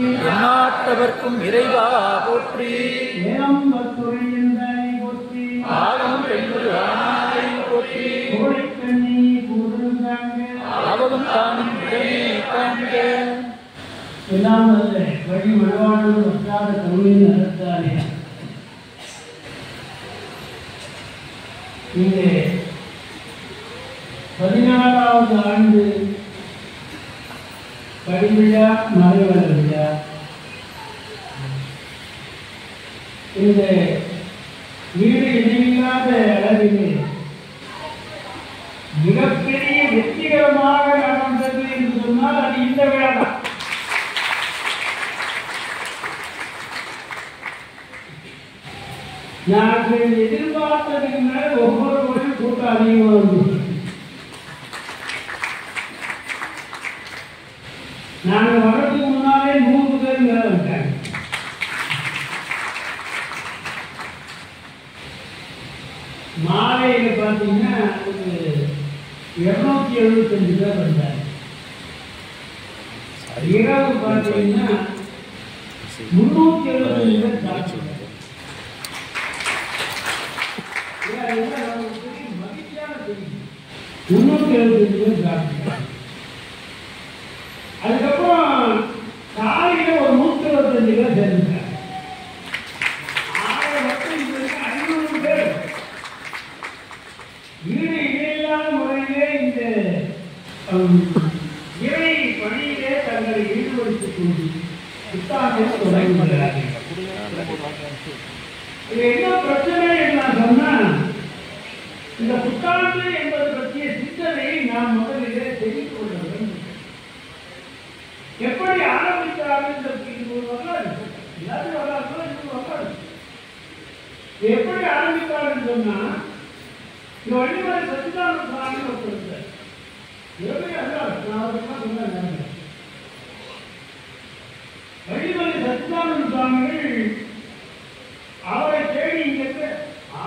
எந்நாட்டவர்க்கும் இறைவா போற்றி. அவகம் காணும் காண்க. எல்லாம் அல்ல வழி மனவாழ்வு வற்றாத தமிழின் அறத்தாலே இங்கே 14வது ஆண்டு படிவிழா மறைவர விழா. இந்த வீடு இணையில்லாத அளவிலே மிகப்பெரிய வெற்றிகரமாக நடந்தது என்று சொன்னால் அது இந்த விழா தான். நாங்கள் எதிர்பார்த்ததுக்கு மேல ஒவ்வொரு முறையும் கூட்டம் அதிகமாக இருந்துச்சு. நாங்கள் வரதுக்கு முன்னாலே 100 பேர் மேல வந்துட்டாங்க. மாலையில் பார்த்தீங்கன்னா 275 பேர் வந்தாங்க. இரவு பார்த்தீங்கன்னா 375 பேர் சாப்பிட்டாங்க. அதுக்கப்புறம் காலையில ஒரு 125 பேர் சேர்ந்துட்டாங்க. 500 பேர் வீடு இணையில்லாத முறையிலே இந்த இறை பணியிலே தங்களை ஈடுபடுத்திக் கொண்டு புத்தாண்டை தொடங்குகிறார்கள். இது என்ன பிரச்சனை என்று நான் சொன்னா, இந்த புத்தாண்டு என்பது பற்றிய சிந்தனையை நாம் முதலிலே தெரிந்து கொள்ள வேண்டும். எப்படி ஆரம்பித்தார்கள் எப்படி ஆரம்பித்தார்கள் சொன்னா, இந்த வழிமுறை சச்சிதானந்த சுவாமி ஒருத்தர் வழிமுறை சச்சிதானந்த சுவாமிகள் அவரை தேடி இங்கிருந்து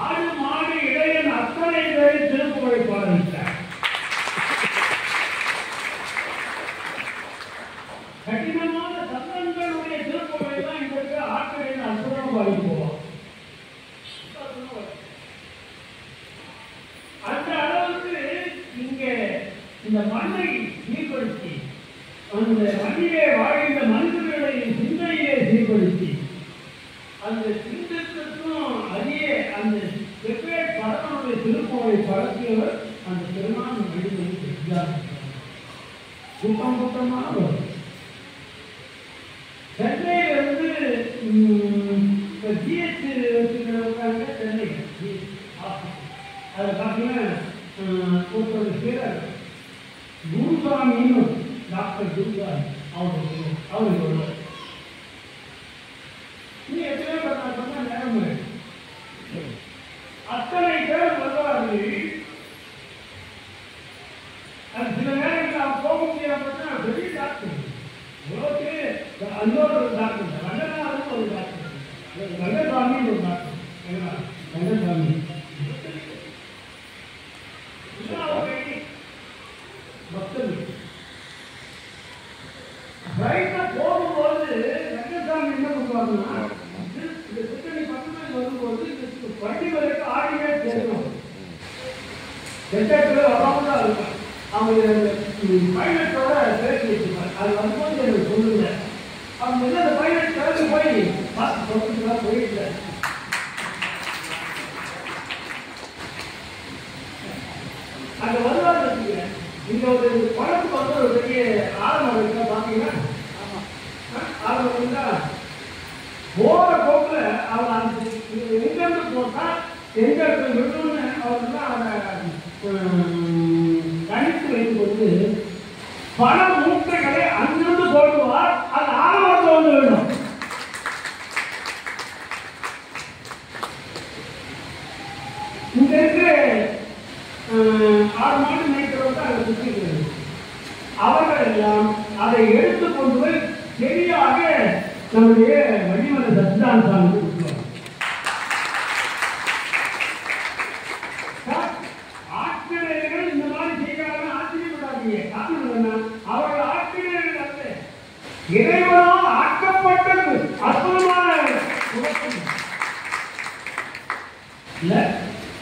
ஆடு மாடு இடையன் அத்தனை பேரை திருப்புகழை பாடித்தார். கடினமான சத்தங்களுடைய திருப்புகழை தான் இங்கிருந்து ஆட்களின் அற்புதம் பாடி போவோம். அந்த அளவுக்கு இங்கே இந்த மண்ணை சீர்படுத்தி, அந்த மண்ணிலே வாழ்ந்த மனிதர்களை சிந்தனையை சீர்படுத்தி, அந்த சிந்தத்திற்கும் அதே அந்த செப்பேட் படத்தினுடைய திருப்புகழை படத்தியவர் அந்த பெருமான் வழிமுறை பெற்றார். கூட்டம் கூட்டமாக வரும். சென்னையிலிருந்து ஜிஎஸ்டி வச்சுக்கிறவங்க சென்னை அதை பார்த்தீங்கன்னா ஒருத்தர் பேர் குருசாமின்னு டாக்டர் குருசாமி அவருக்கு வருவார். இன்னும் எத்தனை பேர் நான் சொன்ன நேரம் அத்தனை பேர் வருவார்கள். அது சில நேரங்கள் போக முடியாம இன்னொரு டாக்டர் ரங்கநாதன் ஒரு டாக்டர், ரங்கசாமி ஒரு டாக்டர், ரங்கசாமி பக்தர் ரைட்டா போகும்போது ரங்கசாமி என்ன பண்ணுவாங்கன்னா, இந்த சித்தனை பக்கத்தில் வரும்போது வண்டி வரைக்கும் ஆடியே சேர்க்கணும். செட்டத்தில் வராமல் தான் இருக்கும். அவங்க பைலட்டோட பேசி வச்சுப்பாங்க. அது வரும்போது எனக்கு சொல்லுங்க. அவங்க வந்து அந்த பைலட் கிளம்பி போய் பார்த்து சொல்லிட்டுலாம் போயிட்டு அங்கே வருவாங்க. இங்கே ஒரு பழத்துக்கு வந்து ஒரு பெரிய ஆரம்பம் இருக்குன்னா பார்த்தீங்கன்னா, ஆரம்பம் இருந்தா போகிற போக்கில் அவங்க அந்த எங்கேருந்து போட்டால் எங்க விடணும்னு அவங்க தான் அதை கணித்து வைத்துக் கொண்டு பல மூட்டைகளை அங்கிருந்து போடுவார். அது ஆரம்பத்தில் வந்து விடணும். இங்க இருக்கிற 6 மாடு மேய்க்கிறவங்க அதை சுற்றிக்கிறது. அவர்கள் எல்லாம் அதை எடுத்துக் கொண்டு போய் சரியாக நம்முடைய வழிமலை சச்சிதானந்தாவுக்கு கொடுத்துருவாங்க. ஆசிரியர்கள் இந்த மாதிரி செய்கிறாங்க, ஆச்சரியப்படாதீங்க. காரணம் என்ன? அவர்கள் ஆசிரியர்கள் அல்ல, இறைவனால் ஆக்கப்பட்டது. அற்புதமான இல்ல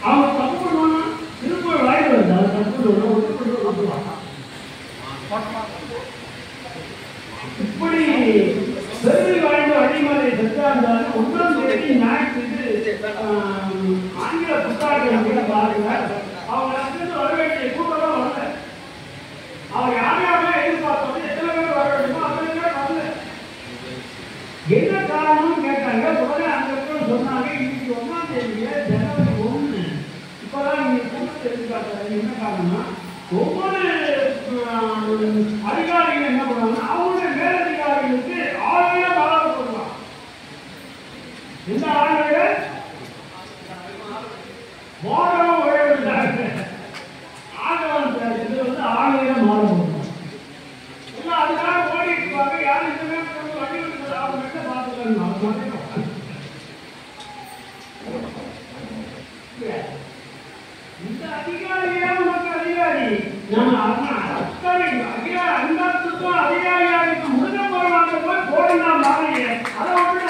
அவங்க தப்பு பண்ணுவாங்க, திரும்ப வாய் வருது. அவங்க தப்பு பண்ணுவாங்க. இப்படி பெருமை வாய்ந்த வழிமலை சச்சிதானந்தாவுக்கு 1ஆம் தேதி ஞாயிற்று ஆங்கில புத்தாண்டு பாருங்க. அவங்க வர வேண்டிய கூட்டம் வரல. அவங்க யாரையாவது எதிர்பார்த்தோம், எத்தனை பேர் வர வேண்டுமோ அத்தனை பேர் வரல. என்ன காரணம்னு கேட்டாங்க. உடனே அந்த இடத்துல சொன்னாங்க, இன்னைக்கு 1ஆம் தேதி ஜனவரி 1 இப்பதான் நீங்க கூட்டத்தை எதிர்பார்த்தாங்க. என்ன காரணம்னா, ஒவ்வொரு அதிகாரிகள் என்ன பண்ணுவாங்கன்னா, அவங்களுடைய மேலதிகாரிகளுக்கு 1000 ஆதரவு கொடுக்கலாம். இந்த ஆளுநர்கள் மோடவும் உழைவிட்டாங்க. ஆதவன் இது வந்து 1000 மாதம் இல்லை. அதுக்காக ஓடி இருப்பாங்க. யாரும் இந்த நேரத்தில் வண்டி விட்டு அவங்க பார்த்துக்கணும். இந்த அதிகாரியா உனக்கு அதிகாரி அந்தத்துக்கும் அதிகாரியாருக்கு முழுக்க போறாங்க போய் போடுங்க மாறிய அதை வந்து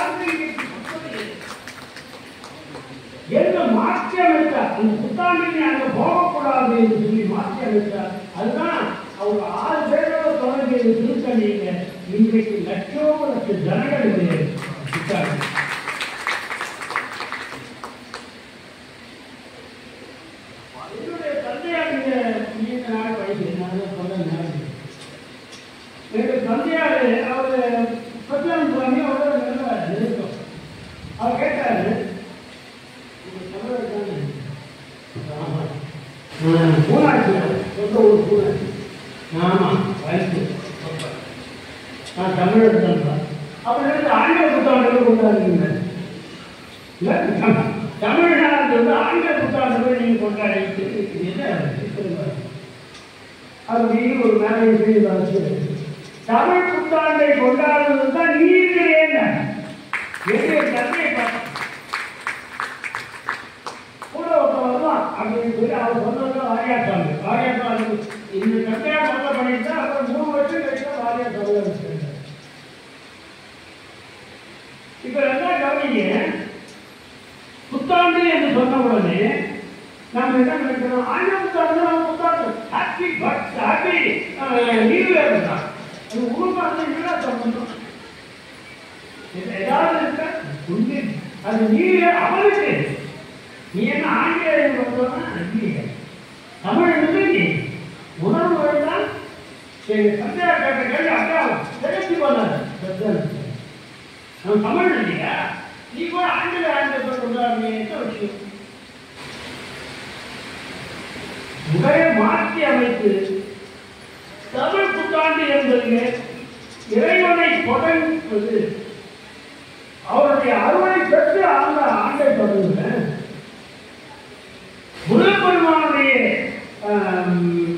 என்ன மாற்றி அமைத்தார். அந்த புத்தாண்டில் அங்க போகக்கூடாது என்று சொல்லி மாற்றி அமைத்தார். அதுதான் அவங்க 6 பேரோட தொடங்கிய திருத்தணியில இன்றைக்கு லட்ச ஜனங்கள் புத்தாண்டு. என்னுடைய தந்தையார் நீண்ட நாள் வயசு என்னுடைய தந்தையார் அவர் சத்யானந்த சுவாமி அவரோட நல்ல நெருக்கம். அவர் கேட்டாரு, பூனாட்சி சொந்த ஊர் பூனாட்சி. ஆமா வயசு நான் தமிழர் தான். அப்படி ஆங்கில புத்தாண்டுகள் கொண்டாடுறீங்க. தமிழ்நாடு வந்து ஆங்கில புத்தாண்டுகள் நீங்க கொண்டாடிட்டு அது மீது ஒரு மேலே செய்து தமிழ் புத்தாண்டை கொண்டாடுவது தான் நீங்க என்ன தந்தை கூட ஒருத்தர் வருவான் அப்படின்னு சொல்லி அவர் சொன்னது வாரியாட்டாங்க. வாரியாட்டாங்க இந்த தந்தையா சொல்ல பண்ணிட்டு அப்புறம் 3 வருஷம் கழிச்சு வாரியா சொல்ல. இப்ப என்ன கவனிங்க, புத்தாண்டு என்று சொன்ன உடனே நம்ம என்ன நினைக்கிறோம், ஆங்கில புத்தாண்டு நம்ம புத்தாண்டு happy birth happy new year தான். அது ஊருக்கு சம்பந்தம் ஏதாவது இருக்க உண்டு. அது நியூ இயர் அவனுக்கு. நீ என்ன ஆங்கிலேயர் வந்தோம்னா தமிழ் இருந்து உணர்வு வேண்டாம். சந்தியா கேட்ட கேள்வி அக்கா தெரிஞ்சு போனாரு. நம்ம தமிழ் இல்லையா, நீ கூட ஆங்கில விஷயம் முறையை மாற்றி அமைத்து தமிழ் புத்தாண்டு என்பது இறைவனை தொடங்குவது, அவருடைய அறுவடை பெற்று அந்த ஆண்டை தொடங்குங்க. முருகப்பெருமானுடைய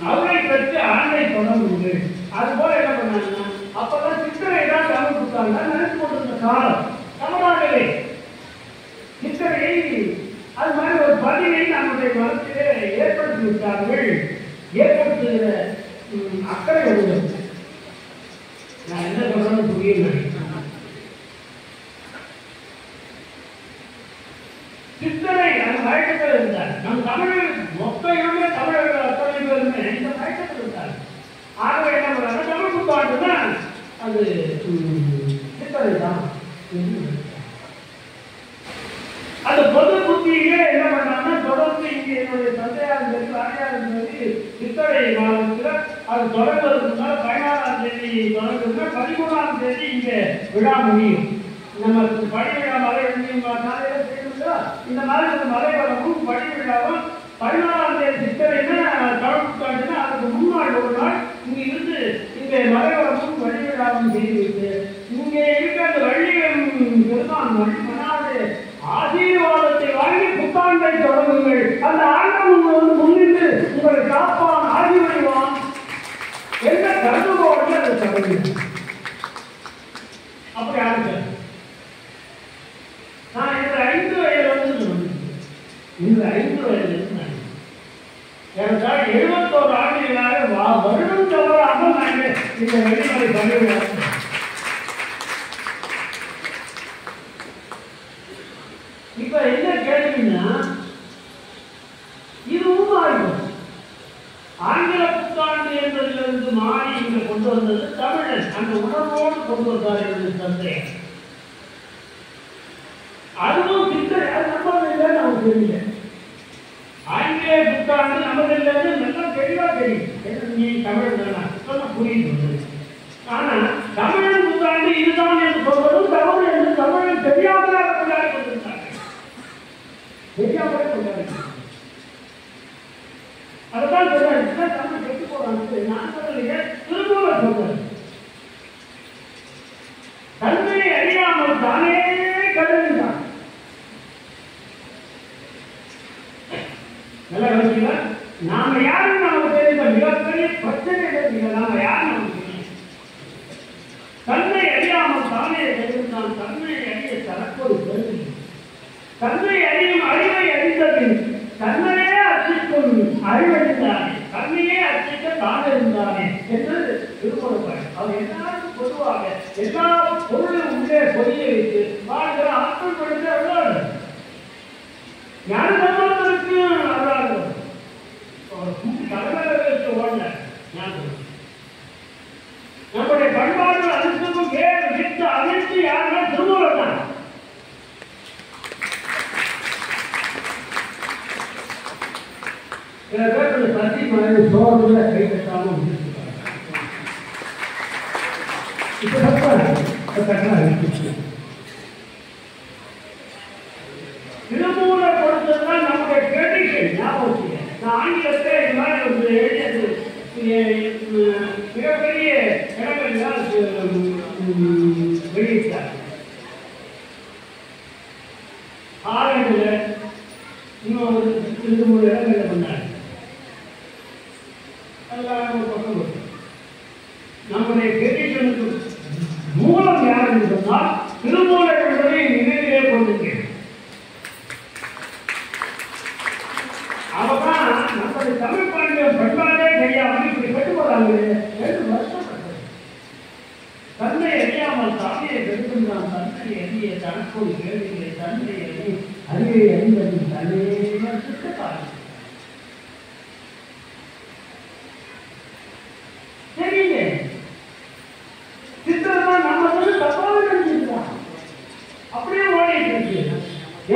அருளை பெற்று ஆண்டை தொடங்குவது. அது போல என்ன பண்ணாங்கன்னா அப்பதான் சித்திரை தான் தமிழ் புத்தாண்டு. புத்தாண்டு நினைத்து கொண்டிருந்த காலம் தமிழ்நாட்டிலே சித்தரை அது மாதிரி ஒரு பதிவை நம்முடைய மனத்திலே ஏற்படுத்தி விட்டார்கள். ஏற்படுத்துகிற அக்கறை உள்ளது. நான் என்ன சொல்றேன்னு புரியல. சித்தரை அந்த மயக்கத்தில் இருந்தார். நம் தமிழர் மொத்த இனமே தமிழர்கள் அத்தனை பேருமே இந்த மயக்கத்தில் இருந்தார். ஆகவே என்ன பண்றாங்க, தமிழ் புத்தாண்டுன்னா அது சித்தரை தான். அந்த பொது புத்தியிலே என்ன பண்ணாங்கன்னா தொடர்ந்து இங்கே என்னுடைய தந்தையாரும் சரி தாயாரும் சரி சித்தரை மாதத்தில் அது தொடங்குவதற்குனால 16ஆம் தேதி தொடங்குதுன்னா 13ஆம் தேதி இங்கே விழா முடியும். நம்ம படி விழா மலை நாளையில செய்யணுங்களா, இந்த மாதிரி மலை வரவும் படி விழாவும் 14ஆம் தேதி சித்தரைன்னா தமிழ் புத்தாண்டுன்னா அதுக்கு முன்னாள் ஒரு நாள் இங்க இருந்து இங்கே மலை வரவும் வழி விழாவும் செய்துவிட்டு இங்கே இருக்க அந்த வள்ளியம் பெருமான் வழி மனாது ஆசீர்வாதத்தை வாங்கி புத்தாண்டை தொடங்குங்கள். அந்த ஆண்டவன் முன்னிட்டு உங்களை காப்பான் ஆசீர்வான் என்ன கருதுகோடு அதை தொடங்கு. அப்படி ஆரம்பிச்ச நான் இந்த 5 வயதிலிருந்து இந்த 5 வயதிலிருந்து எனக்காக 71 ஆண்டுகளாக வருடம் தவறாக நாங்கள் இந்த வெளிமலை பண்ணிவிடுவோம். இப்ப என்ன கேள்வின்னா இதுவும் மாறிடும். ஆங்கில புத்தாண்டு என்பதிலிருந்து மாறி இங்க கொண்டு வந்தது தமிழன் அந்த உணர்வோடு கொண்டு வந்தார் என்று தந்தை. அதுவும் சித்தரை அது நம்ம நமக்கு தெரியல. ஆங்கில புத்தாண்டு நமக்கு நல்லா தெளிவா தெரியும். நீ தமிழ் தானா புரியுது. ஆனா தமிழன் புத்தாண்டு இதுதான் என்று சொல்வதும் தமிழ் என்று தமிழன் தெரியாமலாக கொண்டாடி கொண்டிருந்தார். தெரியாமலே கொண்டாடி அதான் சொல்றாங்க தமிழ் கெட்டு போறாங்க. நான் சொல்லலையே திருமூலர் சொல்றாரு தன்னை அறியாமல் தானே கருதுகிறான். நல்லா கவனிச்சீங்களா? நாம யாரும் நமக்கு தெரிந்த மிகப்பெரிய பிரச்சனை நாம யாரும் நமக்கு தெரியும். தன்னை அறியாமல் தானே கருதுகிறான். தன்னை அறிய தனக்கொரு கருது. தன்னை அறியும் அறிவை அறிந்தபின் தன்னையே அர்ச்சிக்கும் அறிவறிந்தானே தன்னையே அர்ச்சிக்க தான் இருந்தானே என்று திருமணம். அவர் எல்லாருக்கும் பொதுவாக எல்லா பொருளும் உள்ளே பொறிய வைத்து வாழ்கிற ஆற்றல் படுத்த அல்லாது ஞான சம்பந்தருக்கு அல்லாது தலைவர்களுக்கு ஓடல ஞாபகம். நம்முடைய பண்பாடு அனைத்துக்கும் வேறு விட்டு அனைத்து யாருன்னா திருமூலர் தான். சில பேர் சத்தி மாதிரி சோறுல கை கட்டாமல் திருமூல கொடுத்ததுதான் நம்முடைய ட்ரெடிஷன். ஞாபகம் நான் ஆங்கிலத்தை இது மாதிரி ஒரு எழுதியது மிகப்பெரிய இடங்கள்லாம் வெளியிட்டார். ஆரம்பில் இன்னும் ஒரு 2-3 இடங்களில் பண்ணாங்க. நம்முடைய ட்ரெடிஷனுக்கு மூலம் யார் என்று சொன்னால் திருமூலர் என்பதை நினைவிலே கொண்டிருக்கிறேன். அவதான் நம்முடைய தமிழ் பாண்டியம் பண்பாடே தெரியாமல் இப்படி கட்டுப்படாது என்று வருஷப்பட்டது. தன்னை அறியாமல் தானியை கெடுக்கின்றான். தன்னை அறிய தனக்கொரு கேள்விகளை தன்னை அறிவை அறிந்தது தன்னையே சுற்றத்தாங்க. தெரியல சித்திரதான் நம்ம தப்பாக நினைச்சிருக்கான். அப்படியே ஓடிட்டு இருக்கு.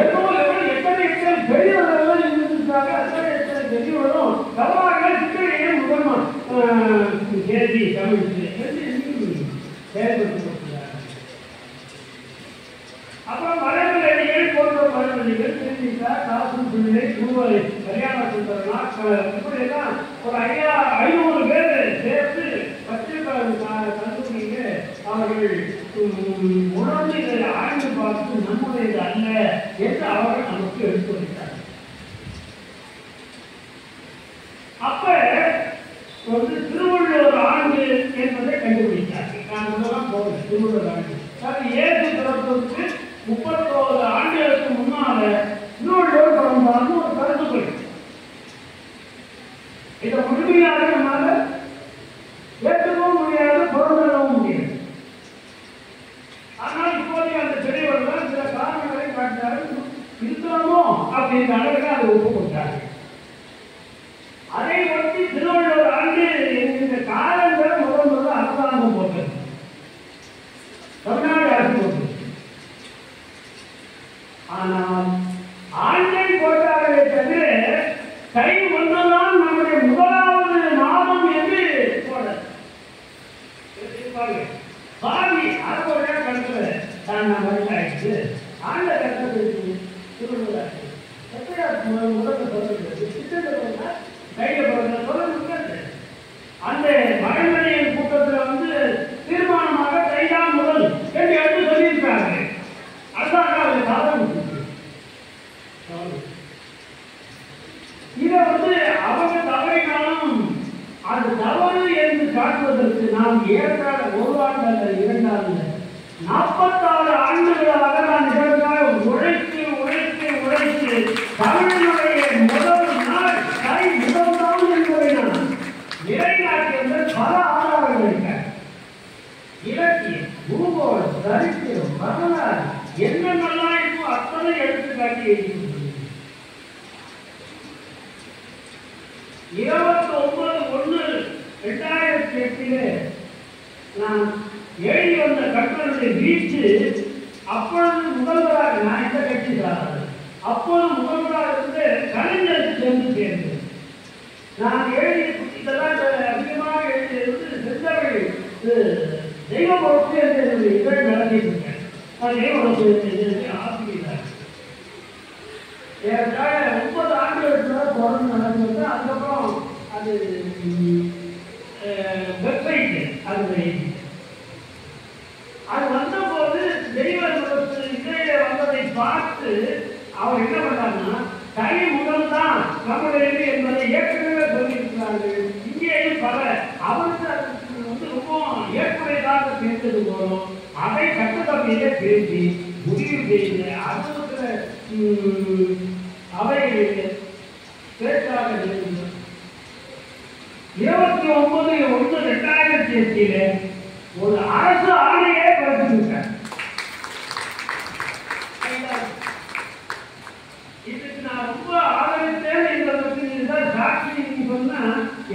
எத்தனை பெரியவர்கள் இருந்திருக்காங்க. அத்தனை பெரியவர்களும் தவறாக சித்திரையே முதன்மா கேள்வி தமிழுக்கு செயல்படுத்தி கொடுக்கிறார். அப்புறம் மரபுகள் போன்ற மரபுகள் தெரிஞ்சுக்கிறார். காசும் பிள்ளை பூவரை கல்யாண சுந்தரனா இப்படி எல்லாம் ஒரு 500 பேர் சேர்த்து கல்லூரியில அவர்கள் உணர்ந்து இதை ஆய்வு பார்த்து நம்முடையது அல்ல என்று அவர்கள் நமக்கு எடுத்து வைத்தார். அப்ப திருவள்ளுவர் ஆண்டு என்பதை கண்டுபிடித்தார். நான் முதலாம் போகிறேன் திருவள்ளுவர் ஆண்டு இயேசு பிறப்பதற்கு 31 ஆண்டுகளுக்கு முன்னால இன்னொரு பிறந்தார்னு ஒரு கருத்துக்கள். இதை முழுமையாக நம்மால ஏற்றுக்கவும் முடியாது, பிறந்தவும் முடியாது. ஆனால் இப்போதைய அந்த பெரியவர்கள் சில காரணங்களை காட்டினார்கள், இருக்கிறோமோ அப்படின்ற அளவுக்கு அதை ஒப்புக்கொண்டார்கள். அதை ஒட்டி திருவள்ளுவர் ஆண்டு என்கின்ற காலங்களை முதல் அரசாங்கம் போட்டது, தமிழ்நாடு அரசு போட்டது. ஆனால் ஆண்டை போட்டார்களே தவிர கை ஒன்றுதான் நம்முடைய முதலாவது மாதம் என்று போடல். பாதி அறுபது கணக்குல தான் நான் வயசாயிடுச்சு, ஆண்ட கட்டத்தில் திருவள்ளுவர் முதல்ல சொல்றது கையில போடுற சொல்ல அந்த மழமணியின் கூட்டத்தில் வந்து தீர்மானமாக கைதான் முதல் என்று எடுத்து சொல்லியிருக்காங்க. அதுதான் அவருடைய சாதனம். இதை வந்து அவங்க தவறினாலும் அது தவறு என்று காட்டுவதற்கு நாம் ஏற்கால 1 ஆண்டு அல்ல 2 ஆண்டு 46 ஆண்டுகளாக நான் இதற்காக உழைத்து உழைத்து உழைத்து தமிழினுடைய முதல் நாள் கை முதல்தான் என்பதை நான் நிலைநாட்டிய பல ஆதாரங்கள் இருக்க. இலக்கியம், பூகோளம், சரித்திரம், வரலாறு என்னென்னலாம் இருக்கோ அத்தனை எடுத்துக்காட்டி எழுதி 29/1/2008 நான் எழுதி வந்த கட்டளை வீச்சு அப்பொழுது முதல்வராக நான் இந்த கட்சி சாராது அப்போது முதல்வராக இருந்து கலைஞருக்கு சேர்ந்து நான் எழுதி இதெல்லாம் அதிகமாக எழுதியிருந்து செஞ்சவர்கள் தெய்வ பொறுப்பு என்று இதழ் நடத்திட்டு இருக்கேன். நான் தெய்வ பொறுப்பு ஆசிரியர் ஏற்கால 9 ஆண்டுகளுக்கு தொடர்ந்து நடந்தது. அதுக்கப்புறம் அது வெப்சைட்டு அது வந்தபோது தெய்வ இசையில வந்ததை பார்த்து அவர் என்ன பண்ணாருன்னா கை முதல் தான் தமிழ் என்பதை ஏற்கனவே சொல்லியிருக்கிறார்கள். இங்கேயும் பல அவருக்கு வந்து ரொம்ப ஏற்புடையதாக சேர்ந்தது போலும் அதை கட்டுத்தொகையிலே பேசி முடிவு செய்து அனுபவத்தில் அவை பேச்சாக 29/1/2008 ஒரு அரசு ஆணையை பிறப்பித்திருக்கார். இதுக்கு நான் ரொம்ப ஆதரித்தேன் என்பதற்கு சாட்சி சொன்னா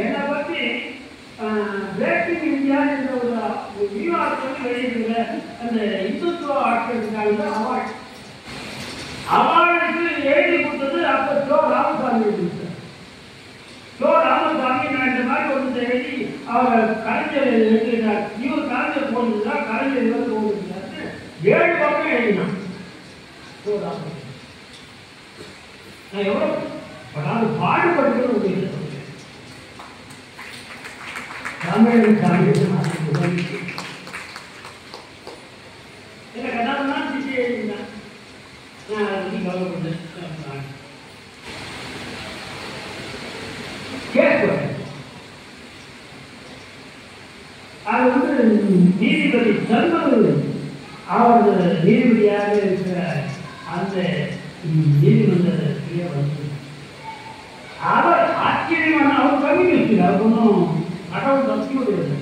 என்னை பற்றி பிரேக்கிங் இந்தியா என்ற ஒரு நியூயார்க் வெளியிடுகிற அந்த இந்துத்துவ ஆட்களுக்கான அவார்டுக்கு எழுதி கொடுத்தது அப்ப சோ ராமசாமி கொடுத்தார். சோ ராமசாமி நான் இந்த மாதிரி ஒன்று எழுதி அவர் கலைஞர் எழுதினார். இவர் கலைஞர் போனதுதான் கலைஞர் இவர் போனதுதான் 7 பக்கம் எழுதினான் சோ ராமசாமி. நான் எவ்வளவு பாடுபட்டு தமிழ் எனக்கு அதான் சிசி எழுதினேன். அது வந்து நீதிபதி சண்முக அவர் நீதிபதியாக இருக்கிற அந்த நீதிமன்றத்திலே வந்து அவர் ஆச்சரியமான அவர் கம்யூனிஸ்ட் அவர் ஒன்றும் கடவுள் தப்பி விடுவது.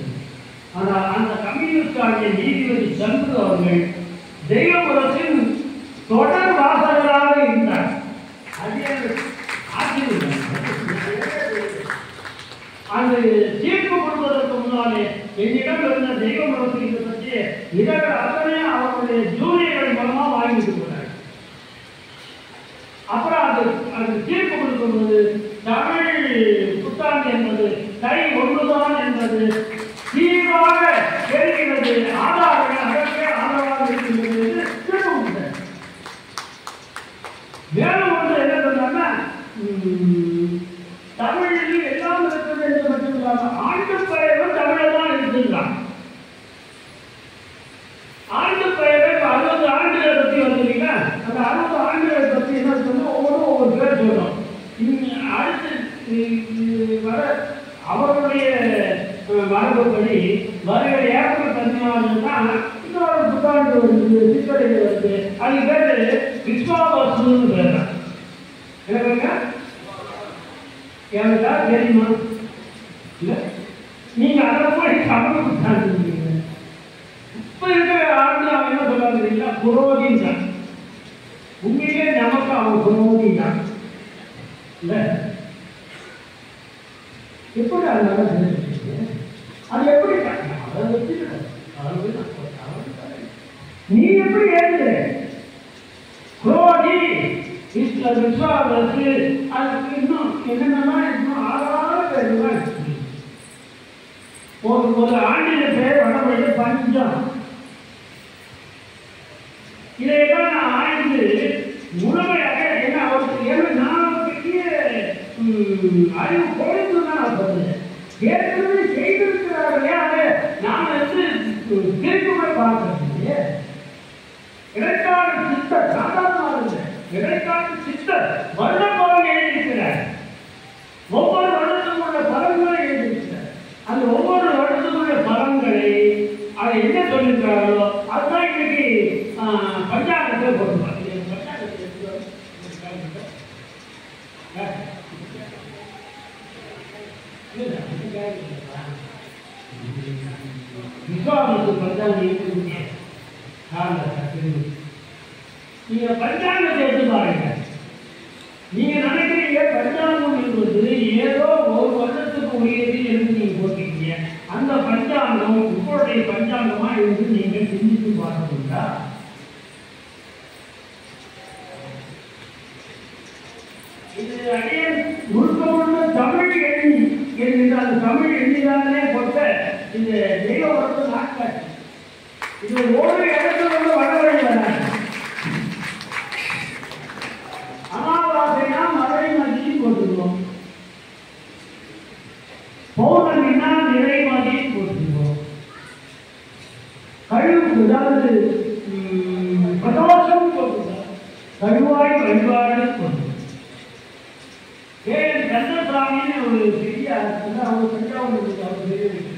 ஆனால் அந்த கம்யூனிஸ்ட் ஆகிய நீதிபதி சண்முக அவர்கள் தெய்வபுரத்தின் தொடர் வாசகராக இருந்தார். அந்த தீர்ப்பு கொடுப்பதற்கு முன்னாலே என்னிடம் இருந்த தெய்வபுரத்தை பற்றி இதர்கள் அத்தனை அவருடைய ஜூனியர்கள் மூலமா வாங்கிட்டு போனார். அப்புறம் அது தீர்ப்பு கொடுக்கும்போது தமிழ் புத்தாண்டு என்பது கை ஒன்றுதான் என்பது தீர்வாக தெரிகிறது, ஆதாரங்கள் அதற்கே ஆதரவாக இருக்கின்றது என்று தீர்ப்பு கொடுத்தார். மேலும் ஒன்று என்ன சொன்னாங்கன்னா தமிழில் எல்லாம் இருக்கிறது என்று மட்டும் இல்லாமல் ஆண்டு பெயரும் தமிழில் தான் இருக்கின்றான். ஆண்டு பெயரை 60 ஆண்டுகளை பற்றி வந்தீங்கன்னா அந்த 60 ஆண்டுகளை பற்றி என்ன சொன்னா ஒவ்வொரு பேர் சொல்றோம். அடுத்து வர அவருடைய மரபுப்படி வருகிற ஏப்ரல் 14 தான் இன்னொரு புத்தாண்டு சித்தர் வருது, சித்தரை வருது. அது பேரு விஸ்வாவாசுன்னு பேர். என்னங்க எனக்கா தெரியுமா? இல்லை, நீங்க அதை போய் தமிழ் கொடுத்தாங்க. இப்ப இருக்கிற ஆண்டு அவன் என்ன சொல்றாங்க தெரியுங்களா? புரோகின் தான். உண்மையிலே நமக்கு அவன் புரோகின் தான். இல்ல எப்படி அதனால அது எப்படி அதை வச்சுக்கிட்ட நீ எப்படி ஏற்று புரோகி விஸ்வாவசு அதுக்கு இன்னும் என்னென்னா இன்னும் ஆறாத பேருதான் ஒரு ஆண்டின பேர் வடமொழி பஞ்சம். இதையெல்லாம் நான் ஆய்ந்து முழுமையாக என்ன அவருக்கு ஏன்னா நான் பெரிய அறிவு குறைந்து தான் நான் சொல்றேன். ஏற்கனவே செய்திருக்கிறார்களே அதை நாம் வந்து திருக்குமை பார்க்கறது. இடைக்கால சித்தர் சாதாரணமாக இடைக்கால சித்தர் வருட பலன் எழுதியிருக்கிறார். ஒவ்வொரு வருடத்துக்கும் உள்ள பலன்களை எழுதியிருக்கிறார். அந்த ஒவ்வொரு வருடத்துக்குள்ள பலன்களை அதை என்ன சொல்லியிருக்கிறார்களோ அதுதான் இன்னைக்கு பஞ்சாங்கத்தில் போட்டுருவாங்க. விஸ்வாமத்து பஞ்சாங்கம் இருக்குங்க. நீங்க பஞ்சாங்கத்தை எடுத்து பாருங்க. நீங்க நினைக்கிறீங்க பஞ்சாங்கம் என்பது ஏதோ ஒரு வருடத்துக்கு உரியது என்று நீங்க போட்டீங்க. அந்த பஞ்சாங்கம் உங்களுடைய பஞ்சாங்கமா என்று நீங்க சிந்தித்து பார்க்கணுங்களா? இது அடைய முழுக்க தமிழ் எண்ணி என்கின்ற அந்த தமிழ் எண்ணிதானே போட்ட இந்த தெய்வ வருட நாட்கள் இது ஒரு இடத்துல வடவழி வராது. அமாவாசைனா மதுரை மதியம் போட்டுருவோம், பௌர்ணமினா நிறை மதியம் போட்டுருவோம், கழுவு அதாவது பிரதோஷம் போட்டுருவோம், கழுவாய் வழிபாடு போட்டுருவோம். ஏன் கந்தசாமின்னு ஒரு பெரிய அவர் தஞ்சாவூர் அவர் பெரிய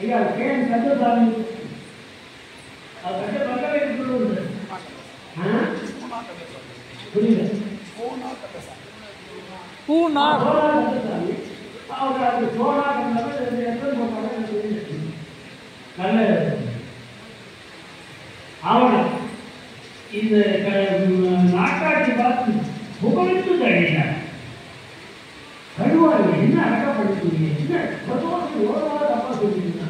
ஐயா கேன் கந்தசாமி அவர் பக்கமே சொல்லுவது புரியல பூனா அவர் அது சோழா நல்ல ஆவணம். இந்த நாட்டாட்சி பார்த்து புகழ்த்து தழினார். கழுவாய் என்ன அடக்கப்படுத்தீங்க? என்ன பிரதோஷம் எவ்வளவு தப்பா சொல்லிட்டீங்க?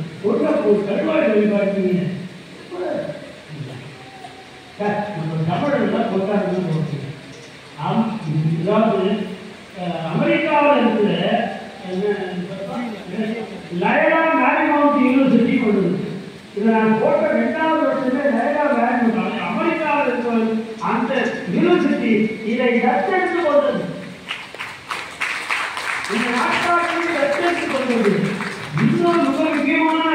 கழுவாய் வழிபாட்டீங்க. தமிழெல்லாம் கொண்டாடுன்னு போட்டீங்க. அதாவது அமெரிக்காவில் இருக்கிற லயலா மேரிமவுண்ட் யூனிவர்சிட்டி கொண்டு இதை நான் போட்ட 2வது வருஷமே லயலா மேரிமவுண்ட் அமெரிக்காவில் இருக்கிற அந்த யூனிவர்சிட்டி இதை தத்தெடுத்து கொண்டது. இந்த நாட்டாட்சியை தத்தெடுத்து கொண்டது. இன்னொரு மிக முக்கியமான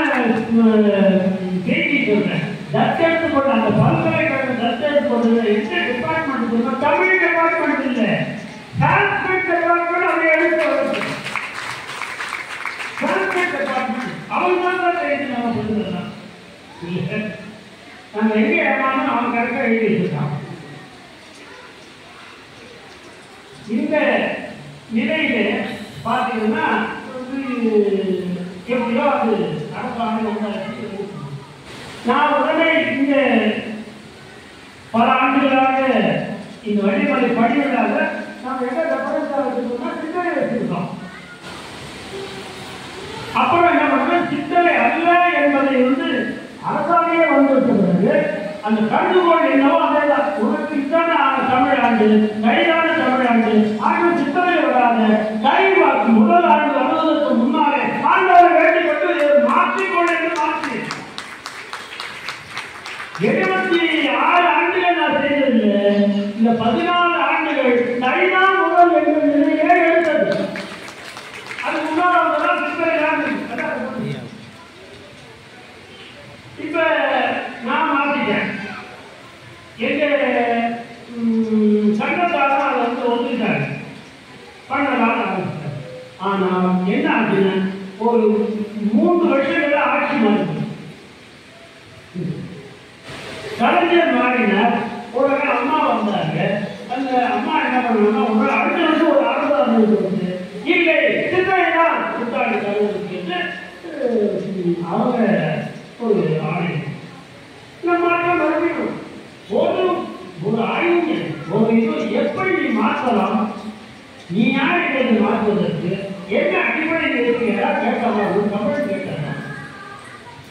செய்தி சொல்றேன். தத்தெடுத்து கொண்ட அந்த பல்கலைக்கழகம் தத்தெடுத்து கொண்டது எந்த டிபார்ட்மெண்ட் சொல்றோம்? தமிழ் டிபார்ட்மெண்ட் இல்லை, சான்ஸ்கிரிட் டிபார்ட்மெண்ட். அதை எடுத்து வருது சான்ஸ்கிரிட் டிபார்ட்மெண்ட். அவங்க தான் எழுதி நம்ம சொல்லுறோம். இல்லை நம்ம எங்கே ஏமாந்தோம் அவன் கரெக்டாக எழுதி வச்சுருக்கான். இந்த நிலையில பார்த்தீங்கன்னா எப்படியோ அது நடப்பாங்க. நான் உடனே இந்த பல ஆண்டுகளாக இந்த வழிமுறை படிவதாக நாம் எங்க ரெஃபரன்ஸாக வச்சுருக்கோம்னா சிந்தனை வச்சிருக்கோம். அப்புறம் என்ன பண்ணுறோம்? சிந்தனை அல்ல என்பதை வந்து அரசாங்கே வந்து விட்ட பிறகு அந்த கண்டுகோள் என்னவோ அதேதான். உனக்கு இத்தனை தமிழ் ஆண்டு, கைதான தமிழ் ஆண்டு, ஆண்டு சித்தனை வராத கைவாக்கு முதல் ஆண்டு வருவதற்கு முன்னாலே ஆண்டவரை வேண்டிக் கொண்டு மாற்றிக்கொள் என்று மாற்றி 76 ஆண்டுகள் நான் செய்ததில்லை. இந்த 14 ஆண்டுகள் கைதான் முதல் என்ற நிலையே எடுத்தது. அது முன்னாள் சித்தனை தான். இப்ப நான் மாத்திட்டேன். எங்க சங்கத்தாலும் அதை வந்து ஒத்துக்கிட்டாங்க, பண்ணலாம் ஆரம்பிச்சாங்க. ஆனால் என்ன ஆச்சுன்னா ஒரு 3 வருஷங்கள ஆட்சி மாறி கலைஞர் மாறினார். உடனே அம்மா வந்தாங்க. அந்த அம்மா என்ன பண்ணாங்கன்னா அடுத்த வருஷம் ஒரு ஆறுதல் வந்து இல்லை சித்திரை தான் புத்தாண்டு தலைவருக்கு அவங்க ஒரு ஆணை நம்ம மறுபடியும் ஒரு ஆய்வு ஒரு இது எப்படி நீ மாற்றலாம், நீ யாரை மாற்றுவதற்கு என்ன அடிப்படையில் இருக்கிறா கேட்கலாம். ஒரு தமிழ் கேட்டாங்க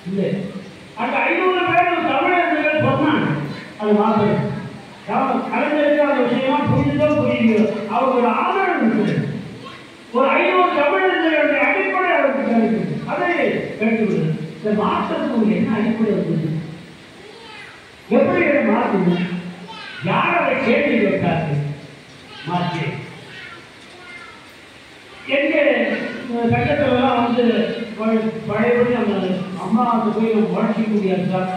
இல்லை அந்த 500 பேர் தமிழர்கள் சொன்னாங்க அது மாற்றம் கலைஞருக்கு அந்த விஷயமா புரிஞ்சுதோ புரியுது. அவங்களோட ஆதரவு இருக்குது. ஒரு 500 தமிழர்களுடைய அடிப்படை அவருக்கு கிடைக்குது. அதை கேட்டுவிடுது. இந்த மாற்றத்துக்கு என்ன அடிப்படை இருக்குது, எப்படி அதை மாற்றுது, யார் அதை கேள்வி கேட்டார்கள் மாற்றி எங்க கட்டத்திலாம் வந்து பழையபடி நம்ம அம்மாவுக்கு போய் நம்ம வளர்ச்சிக்க முடியாது சார்.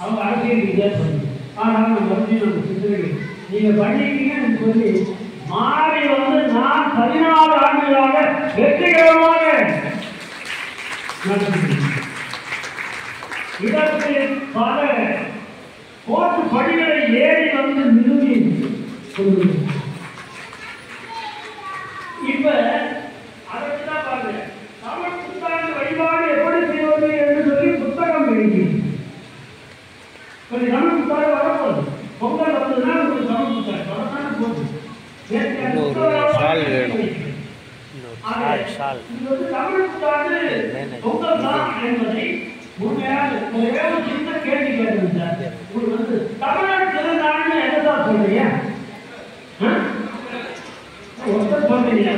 அவங்க அரசியல் ரீதியாக சொல்லுங்க. ஆனால் நம்ம மறுபடியும் நம்ம சித்திரை நீங்கள் பண்ணிட்டீங்கன்னு சொல்லி மாறி வந்து நான் 14 ஆண்டுகளாக வெற்றிகரமாக இதற்கு பல கோர்ட்டு படிகளை ஏறி வந்து நிறுவி இப்ப அதற்குதான் பாருங்க தமிழ் புத்தாண்டு வழிபாடு எப்படி செய்வது என்று சொல்லி புத்தகம் எழுதி தமிழ் புத்தாண்டு வரப்போகுது. பொங்கல் வந்ததுன்னா ஒரு தமிழ் புத்தாண்டு வரத்தான போகுது. தமிழ் புத்தாண்டு பொங்கல் தான் என்பதை உண்மையாக ஒரே ஒரு சின்ன கேள்வி கேட்டிருந்தார். வந்து தமிழர் திருநாள்னு என்னதான் சொல்றீங்க? ஒருத்தர் சொல்றீங்க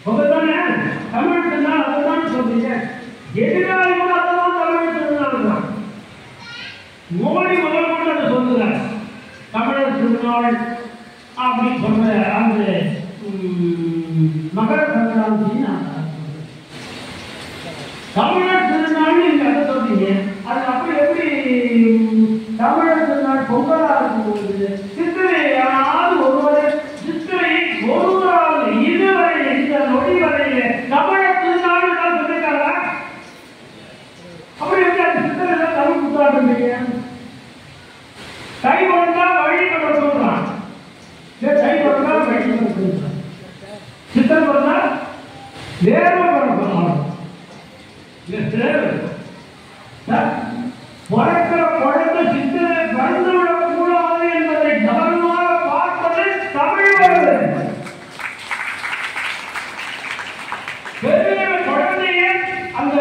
உங்கதானே தமிழ் திருநாள் அதுதான் சொல்றீங்க. எதிராளி கூட அதுதான் தமிழ் திருநாள் தான். மோடி முதல் கொண்டு அதை சொல்லுறார் தமிழர் திருநாள் அப்படின்னு சொல்ற அந்த மகர சங்கராந்தி தமிழர் திருநாள் நீங்க அதை சொல்றீங்க. அது அப்படி எப்படி தமிழர் திருநாள் பொங்கலா இருக்கும்போது சித்திரை யாராவது ஒருவரை சித்திரை ஒருவரால் இதுவரை இந்த நொடி வரையில தமிழர் திருநாள் தான் சொல்லிருக்காங்க. அப்படி எப்படி அந்த சித்திரை தமிழ் புத்தாண்டு கை வந்தா வழி நம்ம சொல்றான். கை வந்தா வழி நம்ம சொல்றான். சித்திரை வந்தா வேர்வை பண்ண பிறக்கிற குழந்தை சித்திரை பறந்துவிடக் கூடாது என்பதை கவனமாக பார்ப்பது தமிழர்கள். பெரிய குழந்தையே அந்த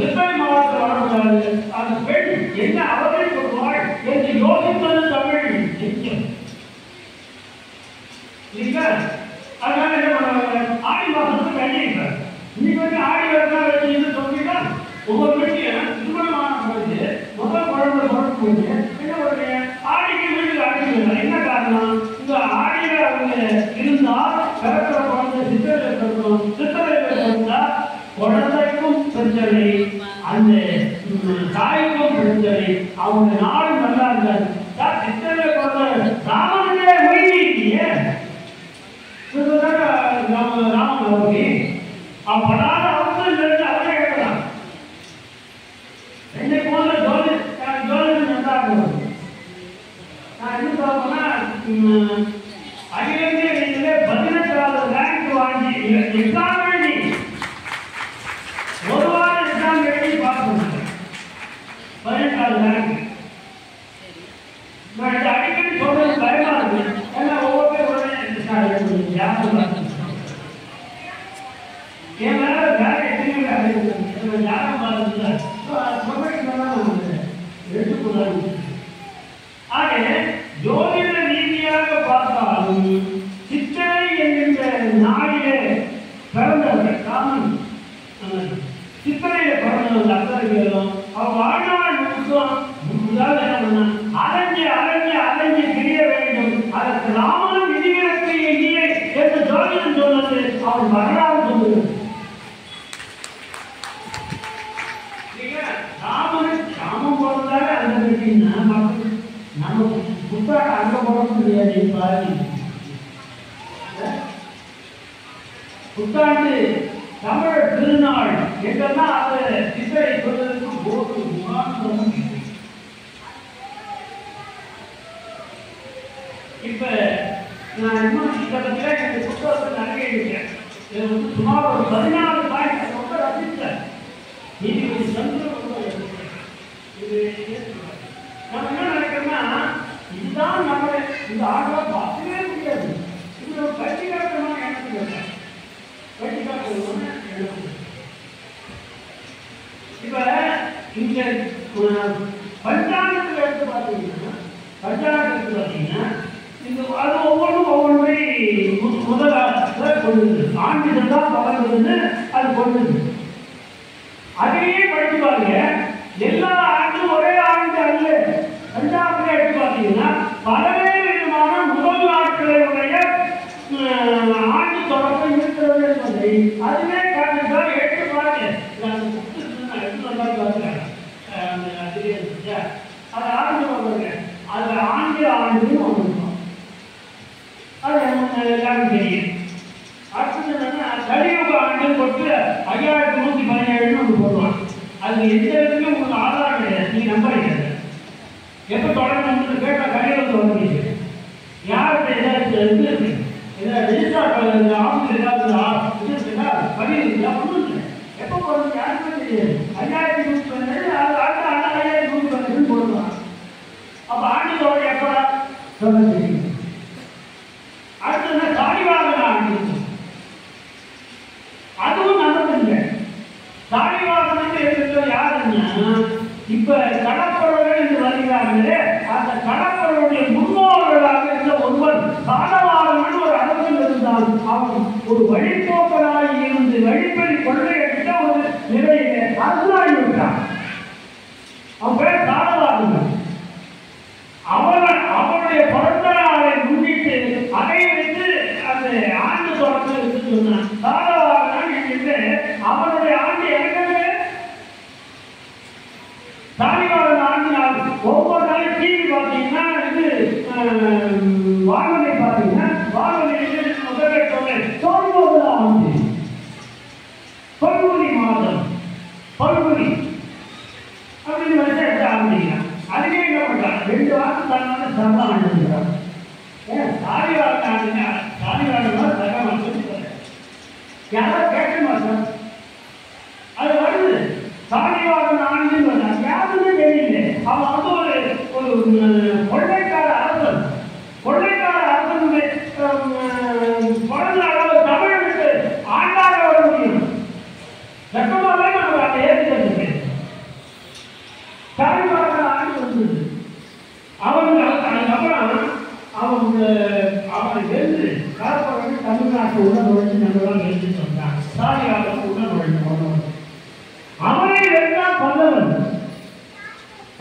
சித்திரை மாவட்டத்தில் வரக்கூடாது. அந்த பெண் என்ன அவரை சொல்வாள் என்று யோசித்தது தமிழ். அதனால என்ன பண்ணுவாங்க, ஆடி மாசத்துக்கு கண்டிப்பார் இன்னைக்கு வந்து ஆடி வருஷம் வச்சு சொல்லிட்டா ஒவ்வொரு வீட்லையும் திருமணமான குழந்தை முதல் குழந்தை பிறக்கும் போது என்ன ஒரு ஆடிக்கு வீட்டுக்கு அழைச்சிருந்தாங்க. என்ன காரணம், இந்த ஆடியில அவங்க இருந்தா பிறக்கிற குழந்தை சித்திரையில பிறக்கும். சித்திரையில பிறந்தா குழந்தைக்கும் பிரச்சனை, அந்த தாய்க்கும் பிரச்சனை, அவங்க நாடு நல்லா இருக்காது. சித்திரையில பிறந்த ராமனுடைய மொழி இல்லையே ராமநவமி அப்படாத அவசரம் தெரிஞ்சு அவரே கேட்கலாம். என்னை போல ஜோதிடம் நன்றாக நான் என்ன சொல்றேன்னா அகில இந்திய 18வது ரேங்க் வாங்கி எக்ஸாம் எழுதி ஒரு வாரம் எக்ஸாம் எழுதி பாஸ் பண்ணேன். 18வது ரேங்க். நான் இதை அடிக்கடி சொல்றது பயமா இருக்கு. ஏன்னா ஒவ்வொரு பேர் உடனே யாரும் என் மேல வேற எத்தனையோ யாரும் பாருங்க எடுத்துக்கொள்ளாது. ஆக ஜோதிட ரீதியாக பார்த்தாலும் சித்திரை என்கின்ற நாளிலே பிறந்தவர்கள் காமன் சித்திரையில பிறந்தவர்கள் அத்தனைகளும் அவர் வாழ்நாள் அலைஞ்சு தெரிய வேண்டும். அதற்கு ராமன் விதிவிலக்கு இல்லை என்று ஜோதிடம் சொன்னது அவர் வரலாறு சொல்லுகிறது. ராமன் போறதால அந்த கேட்டீங்கன்னா நம்ம புத்தாண்டு அங்க போட முடியாது. புத்தாண்டு தமிழர் திருநாள் என்றெல்லாம் அதை சித்திரை சொல்வதற்கு போது நான் இன்னும் இதை பற்றிலாம் எனக்கு புத்தகத்தில் நிறைய இருக்கேன். இது வந்து சுமார் ஒரு 14 பாயிண்ட் ரொம்ப ரசித்தேன். நீதிபதி சந்திரன் ரொம்ப ரசித்தேன். இது நம்ம என்ன நினைக்கிறோம்னா, இதுதான் நம்மளை இந்த ஆண்டை பார்க்கவே முடியாது. இது ஒரு பட்டிகாரமான எண்ணத்துக்கு இருக்கேன். பட்டிகாரமான எண்ணத்துக்கு இப்ப இங்க பஞ்சாங்கத்தில் எடுத்து பார்த்தீங்கன்னா இந்த அது ஒவ்வொன்றை முதலாக கொண்டு ஆண்டில் தான் பலர்ந்து அது கொண்டு அதையே படித்து பாருங்க. எல்லா ஆண்டும் ஒரே ஆண்டு அல்ல. பஞ்சாபில் எடுத்து பார்த்தீங்கன்னா பல்வேறு விதமான முதல் நாட்களை உடைய ஆண்டு தொடக்கம் இருக்கிறது என்பதை அதுவே காட்டுதான். எடுத்து பாருங்க. அது ஆரம்பிச்சு அது ஆங்கில ஆண்டுன்னு ஒன்று இருக்கும். அது எல்லாரும் தெரியும். அடுத்தது என்னன்னா கலியுக ஆண்டுன்னு போட்டு 5117 ஒன்று போடுவான். அது எந்த இடத்துலையும் உங்களுக்கு ஆதாரம் கிடையாது. நீங்க நம்புறீங்க எப்போ தொடங்கணும்னு கேட்டால் கலியுகத்தை வந்துருச்சு. யார்கிட்ட ஏதாவது ஏதாவது ரெஜிஸ்டர் ஆஃபீஸ் ஏதாவது பதிவு இல்லை ஒன்றும் இல்லை. எப்போ போடுறது யாருமே தெரியாது. 5117 அடுத்த 5117 போடுவான். அப்ப ஆண்டுதோட எப்ப சொல்ல தெரியும். அடுத்தது தாலிவாகன ஆண்டு. அதுவும் நல்லதில்லை. தாலிவாகனத்தை இருக்கிறது யாருன்னா இப்ப கடற்படர்கள் என்று வருகிறார்களே அந்த கடற்படருடைய முன்னோர்களாக இருந்த ஒருவர் தாளவாகனன் ஒரு அரசன் இருந்தால் அவன் ஒரு வழிபோக்கராக இருந்து வழிப்பறி கொள்ளையடித்த ஒரு நிலையிலே அரசாகி விட்டான். அவன் பேர் தாளவாகனன். அவனுடைய பிறந்த நாளை முன்னிட்டு அதை வைத்து அந்த ஆண்டு தொடக்கம் சொன்னான். தாளவாகனன் என்று அவனுடைய ஆண்டு ஏற்கனவே தாலிவாகன ஆண்டு நாள் ஒவ்வொரு நாளும் டிவி பார்த்தீங்கன்னா இது வானொலி பார்த்தீங்கன்னா வானொலியில் முதலில் சொல்வதுதான் ஆண்டு பல்குனி மாதம் பல்குனி அப்படின்னு வந்து எடுத்து ஆரம்பிக்கிறான். அதுவே என்ன பண்றான் 2 வாரம் தானே சம்பளம் ஆண்டுங்கிறான். ஏன் தாலிவாகன ஆண்டுங்க தாலிவாகன சகமாக சொல்லிட்டு யாரும் கேட்க மாட்டான். அது வருது தாலிவாகன ஆண்டுன்னு வந்தான். யாருமே தெரியல. அவன் வந்து ஒரு கொள்ளைக்கார அரசன். கொள்ளைக்கார அரசனுடைய பிறந்த அளவு தமிழனுக்கு ஆண்டாக வர முடியும். சட்டமாவே நம்ம அதை ஏற்றுக்கிறது. தாலிவாகன ஆண்டு வந்தது. அதுக்கப்புறம் அவனை வென்று காப்பவர்கள் தமிழ்நாட்டை உள்ள நுழைஞ்சு நம்மளால் எழுதிட்டு வந்தான். தாலிவாகன உள்ள நுழைஞ்சு போனவன் அவனை வென்றான் பல்லவன்.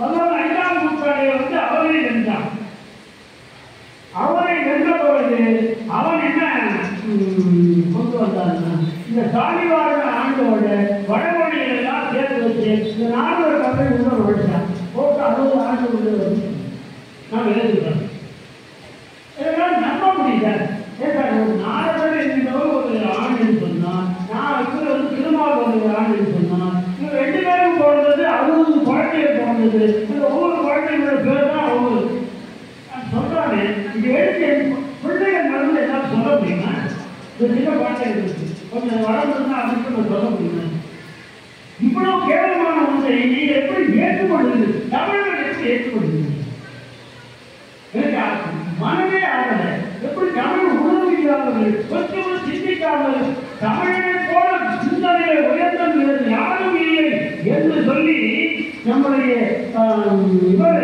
5ஆம் நூற்றாண்டில் வந்து அவனை வென்றான். அவனை வென்ற பொழுது அவன் என்ன கொண்டு வந்தான்? இந்த தாலிவாகன ஆண்டோட வடமொழிகள் எல்லாம் சேர்த்து வச்சு இந்த 400 கதை உள்ள நுழைச்சான். போட்டு 60 ஆண்டு உள்ள வந்து நாம் எழுதுகிறோம். இதெல்லாம் நம்ப முடியல. ஒரு 4 பேர் இருந்தவர் ஒரு ஆண்டுன்னு சொன்னான். நான் இவர் வந்து திருமால் ஒரு ஆண்டுன்னு சொன்னான். இவர் 2 பேரும் பிறந்தது 60 குழந்தைகள் பிறந்தது. இந்த ஒவ்வொரு குழந்தைகளோட பேர் தான் ஒவ்வொரு சொல்றாங்க. இது எடுத்து பிள்ளைகள் நடந்து எல்லாம் சொல்ல முடியுமா? இந்த சின்ன குழந்தைகள் இருக்கு கொஞ்சம் வளர்ந்துருந்தா அதுக்கு நம்ம சொல்ல முடியுமா? இவ்வளவு கேவலமான ஒன்றை நீங்க எப்படி ஏற்றுக்கொள்ளுது? தமிழர்கள் எப்படி ஏற்றுக்கொள்ளுது? மனமே ஆகல. எப்படி தமிழ் உணர்வுகிறார்கள்? கொஞ்சம் சிந்திக்காமல் தமிழனை போல சிந்தனையை உயர்த்தது யாரும் இல்லை என்று சொல்லி நம்முடைய இவர்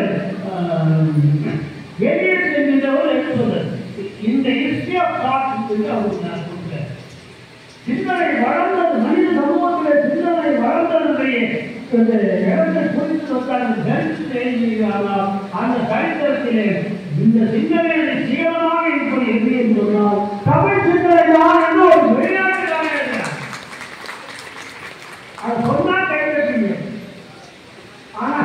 எலியட் என்கின்றவர் என்ன சொல்றார்? இந்த ஹிஸ்டரி ஆஃப் தாட் என்று அவருக்கு நான் சொல்றேன். சிந்தனை வளர்ந்தது மனித சமூகத்தில் சிந்தனை வளர்ந்ததுடைய இடத்தை குறித்து வந்தால் அந்த சரித்திரத்திலே இந்த சிந்தனையை சீரமாக இப்படி எப்படி என்று சொன்னால் தமிழ் சிந்தனை தான் என்று ஒரு வெளிநாட்டுக்காக எழுதினார். அதை சொன்னா கைவிட்டீங்க. ஆனா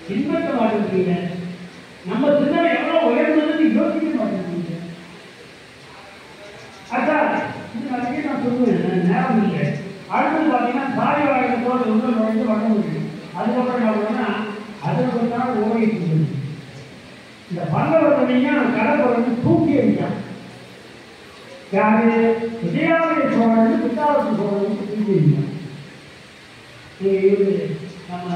பின்பற்ற மாட்டேங்கிறீங்க. நம்ம சிந்தனை எவ்வளவு உயர்ந்ததுன்னு யோசிக்க மாட்டேங்கிறீங்க. அதான் இது நிறைய நான் சொல்லுவேன். நேரம் இல்லை. அடுத்தது பார்த்தீங்கன்னா தாலிவாகனத்தோடு உள்ள நுழைந்து வர முடியும். அதுக்கப்புறம் என்ன பண்ணா அதில் கொஞ்சம் ஓடிட்டு இந்த பல்லவர்களையும் கடற்படை தூக்கி அடித்தான். யாரு விஜயாலய சோழன் பித்தாவசி சோழன் தெரிஞ்சுங்க. நம்ம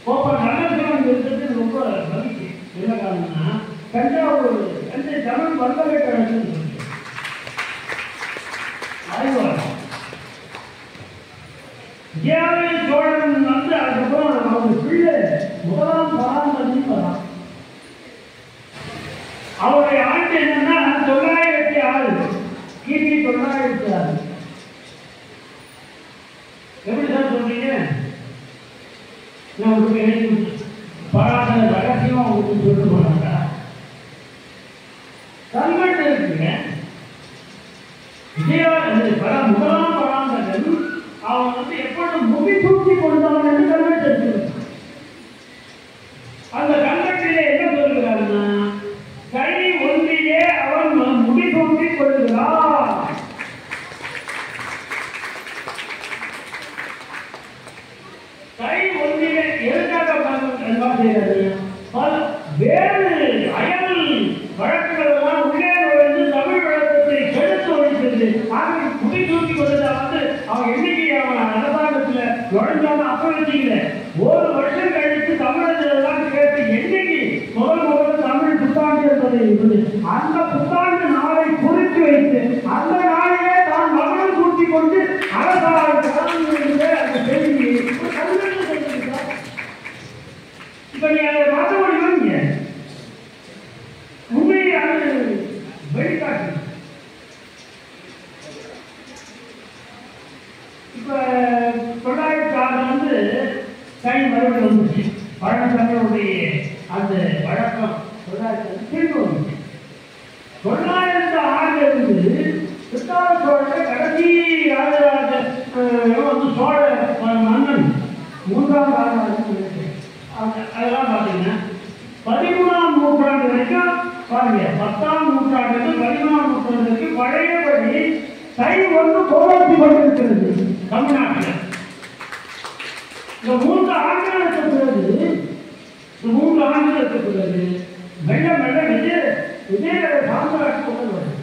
கோப்பை நல்லசிவன் இருக்கிறது ரொம்ப மகிழ்ச்சி. என்ன காரணம்னா தஞ்சாவூர் தஞ்சை தமிழ் பல்கலைக்கழகத்தில் ஆய்வாளர் விஜயாலய சோழன் வந்து அதுக்கப்புறம் அவங்க பிள்ளை முதலாம் பராந்ததி வரான். அவருடைய ஆண்டு என்னன்னா 906 கிபி 906. எப்படி சார் சொல்றீங்க? நான் உங்களுக்கு பராசர ரகசியமா உங்களுக்கு சொல்லிட்டு போனாங்க. கல்வெட்டு இருக்குங்க. முதலாம் பராந்தகன் அவன் வந்து எப்பொழுதும் முடி தூக்கி கொண்டவன் என்று கல்வெட்டு இருக்கு. அந்த கல்வெட்டிலே என்ன சொல்கிறாருன்னா கை ஒன்றிலே அவன் முடி தூக்கி கொள்கிறான். கை ஒன்றிலே எதுக்காக வேறு அயல் வழக்குகள் எல்லாம் உள்ளே நுழைந்து தமிழ் வழக்கத்தை கெடுத்து ஒழித்தது. ஆக முடி தூக்கி கொண்டதை வந்து அவன் எண்ணிக்கை அவன் அரசாங்கத்துல நுழைஞ்சாலும் அப்ப வச்சுக்கல. ஒரு வருஷம் கழித்து தமிழர்களெல்லாம் கேட்டு எண்ணிக்கை முதல் தமிழ் புத்தாண்டு என்பதை இருந்தது. அந்த புத்தாண்டு நாளை குறித்து வைத்து அந்த நாளையே தான் மகனும் கூட்டிக் கொண்டு அரசாங்கம் அந்த செய்தியை இப்ப நீ அதை மாற்ற முடியும். உண்மையை அது வெளிக்காட்டு. இப்ப 906 வந்து கை மறுபடி வந்துச்சு. பழனிசாமியுடைய அந்த வழக்கம் 906 திரும்ப வந்துச்சு. 906 இருந்து சித்தார சோழ கடைசி ராஜராஜ வந்து சோழ மன்னன் 3ஆம் ராஜராஜன் அதெல்லாம் பார்த்தீங்கன்னா 13ஆம் நூற்றாண்டு வரைக்கும் பாருங்க. 10ஆம் நூற்றாண்டுக்கு 13ஆம் நூற்றாண்டுக்கு பழையபடி கை ஒன்று போராட்டி கொண்டிருக்கிறது தமிழ்நாட்டில். இந்த 3 ஆண்டுகளுக்கு பிறகு மெல்ல மெல்ல விஜய சாம்ராஜ் கொண்டு வருது.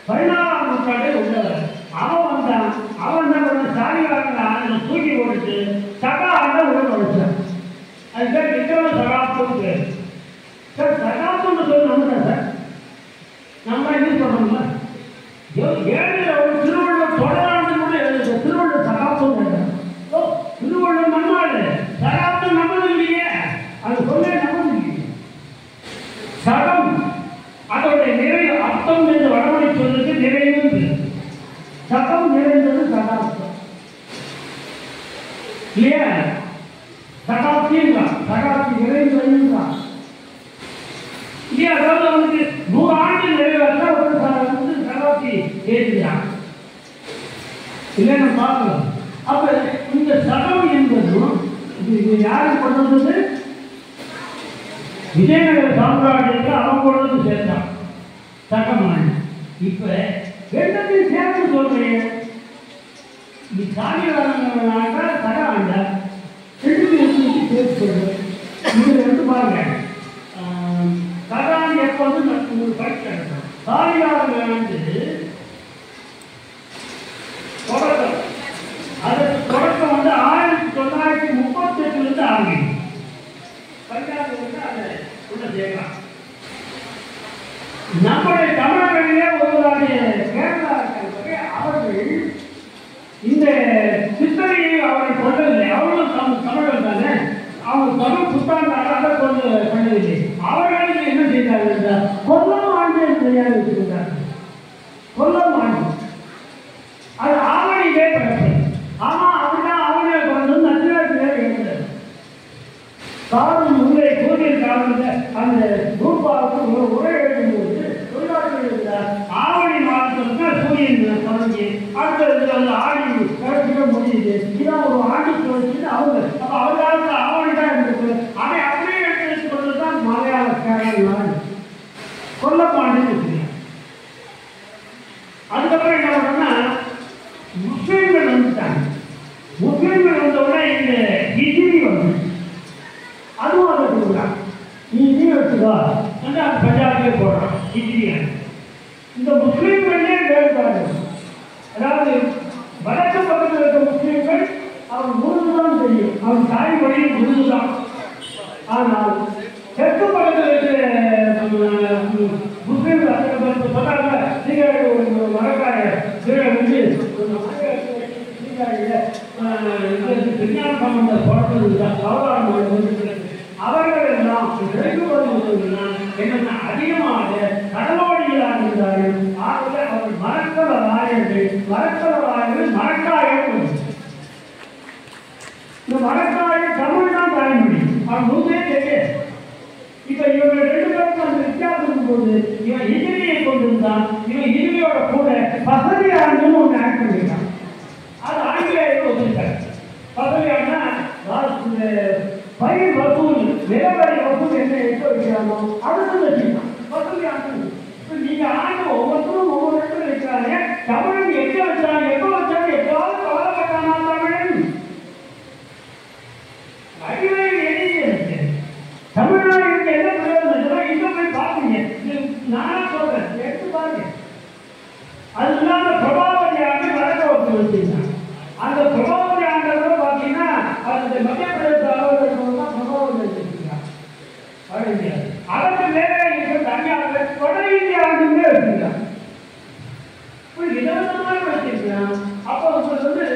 14ஆம் நூற்றாண்டில் உள்ளவர் அவன் வந்தான். அவன் தான் சாரிகாரங்க தூக்கி போட்டுட்டு சகா ஆண்ட உடல் வளர்ச்சான். அதுக்காக விக்ரம சகாப்தம் பேர். சார் சகாப்தம்னு சொல்லி நம்புறா சார் நம்ம என்ன சொல்றோம்ல 7 ஒரு திருவள்ளுவர் தொடராண்டு கூட எழுது. திருவள்ளுவர் சகாப்தம் திருவள்ளுவர் நம்மாடு சகாப்தம் நம்பது இல்லையே. அது சொல்ல நம்பது இல்லையே. சகம் அதோடைய நிறைவு அர்த்தம் என்று வடமொழி சொல்லுக்கு நிறைவு. சகம் நிறைந்தது சகாப்தம் இல்லையா? சகாப்தியம் சகாப்தி நிறைவுதான் இல்லையா? அதாவது அவனுக்கு 100 ஆண்டு நிறைவேற்ற ஒரு வந்து சகாப்தி ஏற்றுகிறான் இல்லை நம்ம பார்க்கலாம். அப்ப இந்த சகம் என்பதும் இது யாரு கொண்டு வந்தது? விஜயநகர சாம்ராஜ்யத்தில் அவன் கொண்டு வந்து சேர்ந்தான் சகமான. இப்ப ரெண்டத்தையும் சேர்த்து சொல்றேன். நீ சாமியாண்டா சக ஆண்டா சேர்த்து பாருங்க. சகான் எப்ப வந்து உங்களுக்கு பயிற்சி நடக்கும். சாமியாளர்கள் வந்து தொடக்கம் அதற்கு தொடக்கம் வந்து 1938 ஆரம்பிக்கும். பஞ்சாபு வந்து அதை உள்ள சேர்க்கலாம். நம்முடைய தமிழர்களிலே ஒருவருடைய கேரளா அவர்கள் இந்த சித்தனையை அவர்கள் கொள்ளவில்லை. அவர்களும் தமிழர்கள் தானே. அவங்க தமிழ் புத்தாண்டாக அதை கொண்டு பண்ணவில்லை. அவர்களுக்கு என்ன செய்தார்கள் என்றால் கொல்லம் ஆண்டு என்று பெயர் வச்சிருந்தார்கள். கொல்லம் ஆண்டு அது ஆவணியிலே பிறப்பு. ஆமா அப்படிதான் ஆவணியை பிறந்து நச்சிராஜிலே எழுந்தது. காரணம் உள்ளே கோவில் காரணத்தில் அந்த ரூபாவுக்கு ஒரு உரை எழுதும்போது தொழிலாளர்கள் எழுதுகிறார். ஆவணி மாதத்திற்கு சூரியன் தொடங்கி அடுத்தது அந்த ஆடி கடைசிக்க முடியுது. இதான் ஒரு ஆண்டு சுழற்சி அவங்க. அப்ப அவர்களுக்கு ஆவணி தான் இருந்தது. அதை அப்படியே எடுத்து கொண்டுதான் மலையாள கேரள நாடு கொல்லப்பாண்டு இருக்கு. அதுக்கப்புறம் என்ன பண்ணா முஸ்லீம்கள் வந்துட்டாங்க. முஸ்லீம்கள் வந்தவுடனே இந்த ஹிஜ்ரி வந்து அதுவும் அதை கொடுக்குறான். நீ வச்சுக்கோ வந்து அந்த பஞ்சாபிலே போடுறான் ஹிஜ்ரி. இந்த முஸ்லீம்களே ஆனால் தெற்கு பக்கத்தில் இருக்கிற முஸ்லீம்கள் சொன்னாங்க, நீங்கள் ஒரு மரக்காய கீழே வந்து விஞ்ஞான சம்பந்த அவர்கள் எல்லாம் என்னென்ன அதிகமாக கடலோடிகளாக இருந்தார்கள். ஆகவே அவர்கள் மரக்கலராயர்கள் மரக்காயம். இந்த மரக்காயம் தமிழ் தான் தாய்மொழி. அவன் முன்னே தெரியாது. இப்ப இவங்க ரெண்டு பேருக்கும் அந்த வித்தியாசம் போது இவன் இனிமையை கொண்டிருந்தான். இவன் இனிமையோட கூட பசதியானு ஒன்று ஆக்ட் பண்ணிருக்கான். அது ஆங்கிலேயர்கள் ஒத்துக்கிட்டாங்க. பசதியானா பயிர் வசூல் விலைவரி வசூல் என்ன எட்ட வைக்கிறானோ அடுத்து வச்சுக்கலாம். பசதியானு நீங்க ஆண்டு ஒவ்வொருத்தரும் ஒவ்வொரு இடத்துல வைக்கிறாங்க. தமிழன் எங்க வச்சாங்க, எப்ப வச்சாங்க, எப்பாவது கவலைப்பட்டானா தமிழன் அறிவை எழுதி தமிழ்நாடு என்ன பிரயோஜனம் இங்க போய் பாருங்க. நானா சொல்றேன், எடுத்து பாருங்க. அது இல்லாம பிரபாவதி ஆண்டு வழக்க வச்சு வச்சிருக்காங்க. அந்த பிரபாவதி ஆண்டவரை பார்த்தீங்கன்னா அந்த மத்திய பிரதேச அலுவலர்கள் தான் பிரபாவதி வச்சிருக்காங்க. அதற்கு மேலே இருக்கிற தனியாக வட இந்திய ஆண்டுமே வச்சிருக்காங்க. இலவசமாக வச்சிருக்காங்க. அப்போ உங்களுக்கு வந்து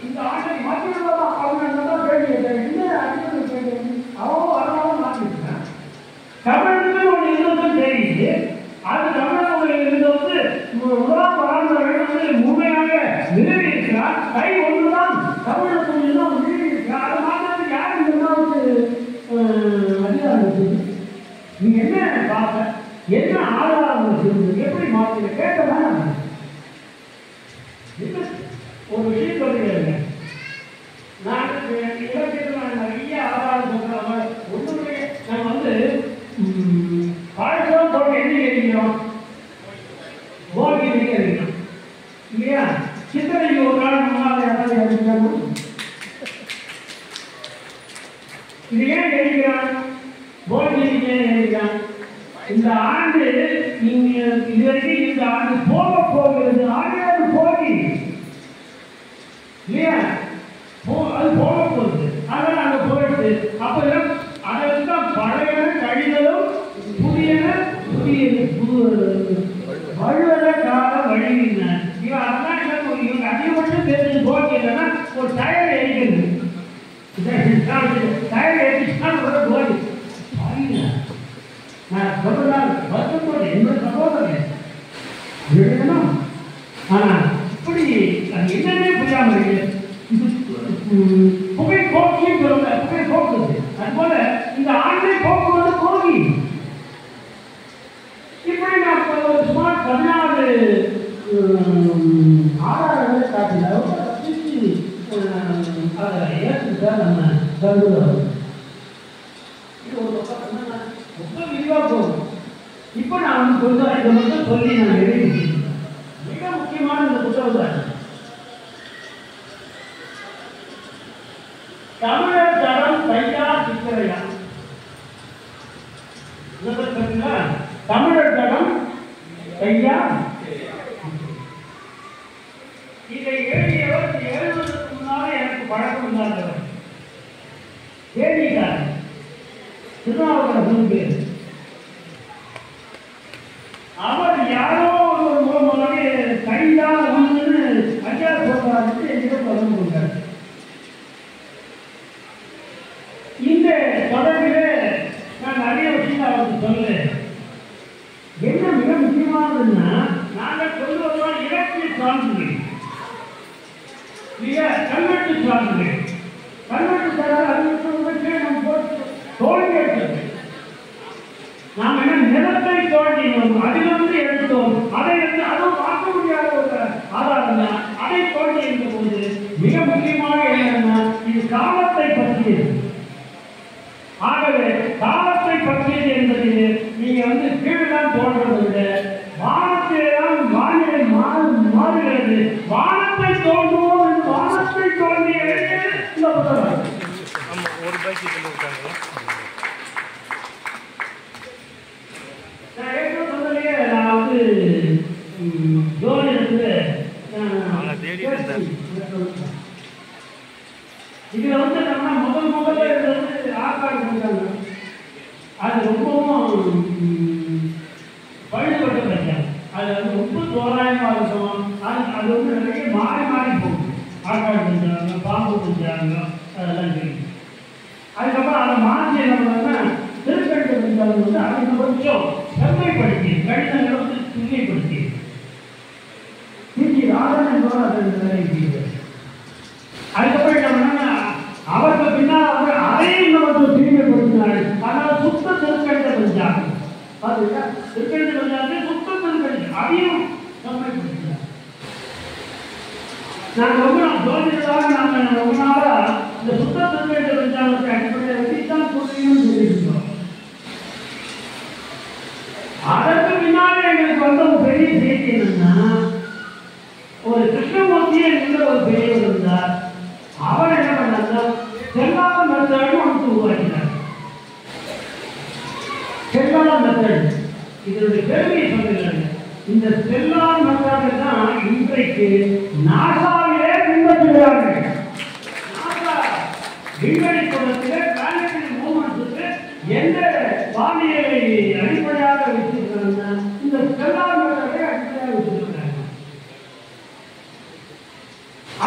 இந்த ஆண்டை மாற்றிவிடலாம் அப்படின்னு தான் கேள்வி என்ன அடிப்படை கேள்வி அவன் வரலாம் மாற்றிருக்கான். தமிழுக்கு ஒன்று இருந்ததும் தெரியுது. அது தமிழக இருந்து வந்து முதலாம் வராந்தவர்கள் வந்து முழுமையாக நிறுவி இருக்கிறார். கை ஒன்றுதான் தமிழகத்தில் தான் நிறுவி இருக்கிறார். அதை மாற்றத்துக்கு யார் இருந்தாவது அதிகாரம் நீங்க என்ன பார்க்க என்ன ஆதாரம் எப்படி மாற்ற கேட்டதான் ஒரு விஷயம் சொல்லுங்க. நான் இலக்கியத்தில் நிறைய ஆதாரம் சொல்றேன். ஒன்றுமே நான் வந்து பாடலாம் போட்டு என்ன கேட்கிறோம், போகி கேட்கிறோம் இல்லையா? சித்தனைக்கு ஒரு நாள் முன்னாள் யாராவது எழுதிக்கணும். இது ஏன் எழுதிக்கிறான்? போகி ஏன் எழுதிக்கிறான்? இந்த ஆண்டு நீங்க இதுவரைக்கும் இந்த ஆண்டு போக போகிறது. ஆண்டு போகி இல்லையா? அது போக போகுது. அதனால அங்க போயிடுது. அப்ப அதற்குதான் பழைய கழிதலும் புதியன புதியது வழுவத கால வழிவின. இவன் அதான் இவங்க அதிகபட்சம் தெரிஞ்சு போகிறதுனா ஒரு டயர் எரிக்கிறது. டயர் எரிச்சுதான் போகுது. நான் சொல்றதால் வருத்தத்தோடு என்னோட சகோதரன் எழுதணும். ஆனா இப்படி அது என்னன்னே புரியாம இருக்கு. புகை போக்கின்னு சொல்லுங்க, புகை போக்குது. அதுபோல இந்த ஆண்டை போக்குவது போகி. இப்படி நான் சுமார் 16 ஆதாரங்களை காட்டினாலும் அதை ஏற்றுதான் நம்ம கருதுகிறோம். இது ஒரு ரொம்ப விரிவாக போகும். இப்போ நான் வந்து சொல்றேன், இதை மட்டும் சொல்லி நான் எழுதி மிக முக்கியமான இந்த புத்தகம் தமிழர் தடம் கையா சித்திரையா. தமிழர் தடம் கையா. இதை எழுதியவர் எழுதுவதற்கு முன்னாலே எனக்கு பழக்கம் இல்லாதவர் தேடிட்டார். திருநாவுக்கரசு பேர். அவர் யாரோ ஒரு மூலமாக கைதான் ஒன்றுன்னு ஐயா சொல்றாரு. என்கிட்ட தொடர்பு கொண்டார். இந்த தொடர்பிலே நான் நிறைய விஷயங்கள் அவருக்கு சொல்லுவேன். என்ன மிக முக்கியமானதுன்னா, நாங்கள் சொல்லுவதுதான் இலக்கிய சான்றுகள் இல்லையா? கல்வெட்டு சான்றுகள். கல்வெட்டு சான்றுகள் அறிவிப்பதற்கு நாம் தோல்வி எடுத்தது. நாம் என்ன நிலத்தை தோண்டினோம், அதிலிருந்து எடுத்தோம். அதை வந்து அதுவும் பார்க்க முடியாத ஒரு ஆதாரம் தான். அதை தோண்டி இருந்த போது மிக முக்கியமாக என்னன்னா, இது காலத்தை பற்றியது. ஆகவே காலத்தை பற்றியது என்பது நீங்க வந்து கீழ்தான் தோன்றதை விட வானத்தில்தான் வானிலை மாறுகிறது. வானத்தை தோன்றுவோம் என்று வானத்தை தோன்றிய இந்த புத்தகம். நான் ஏற்கனவே சொன்னதே நான் வந்து ஜோதிடத்துல இதுல வந்து நம்ம முதல் முதல்ல இருந்தது ஆற்காடு செஞ்சாங்க. அது ரொம்பவும் பழுதுபட்ட பஞ்சாங்க. அது வந்து ரொம்ப தோராயமாக இருக்கும். அது வந்து நிறைய மாறி மாறி போகும். ஆற்காடு செஞ்சாங்க, பாம்பு செஞ்சாங்க, அதெல்லாம் தெரியும். அதுக்கப்புறம் அதை மாற்றி என்ன பண்ணாங்கன்னா திருக்கணித பஞ்சாங்கம் வந்து அதை கொஞ்சம் செம்மைப்படுத்தி கணிதங்களை வந்து துல்லியப்படுத்தி ராதன் என்பவர் அதை நிறைவேற்றியது. அதுக்கப்புறம் என்ன பண்ணாங்கன்னா அவருக்கு பின்னால் அவர் அதையும் இன்னொரு தூய்மைப்படுத்தினார். ஆனால் சுத்த திருக்கணித பஞ்சாங்கம் பார்த்தீங்களா, திருக்கணித பஞ்சாங்கத்தை சுத்த திருக்கணிதம் அதையும் செம்மைப்படுத்தினார். நாங்கள் ரொம்ப ஜோதிடராக நாங்கள் ரொம்ப நாளாக இந்த சுத்த திருக்கணித பஞ்சாங்கத்தை அடிப்படையில் வச்சு தான் சொல்லியும் சொல்லியிருக்கிறோம். அதற்கு பின்னாலே எங்களுக்கு வந்த ஒரு பெரிய செய்தி என்னன்னா, ஒரு கிருஷ்ணமூர்த்தியை என்கிற ஒரு பெரியவர் இருந்தார். அவர் என்ன பண்ணாங்க, செல்லாத மெத்தடு ஒன்று உருவாக்கினார். செல்லாத மெத்தடு இதனுடைய பெருமையை சொல்லுகிறாங்க. இந்த செல்லாத மெத்தடு தான் இன்றைக்கு நாசாவிலே பின்பற்றுகிறார்கள். நாசா விண்வெளி கூடத்திலே பிளானட்டரி மூவ்மெண்ட்ஸுக்கு எந்த வானியலை அடிப்படையாக வச்சிருக்கிறாங்க, இந்த செல்லாத மெத்தடை அடிப்படையாக வச்சிருக்கிறாங்க.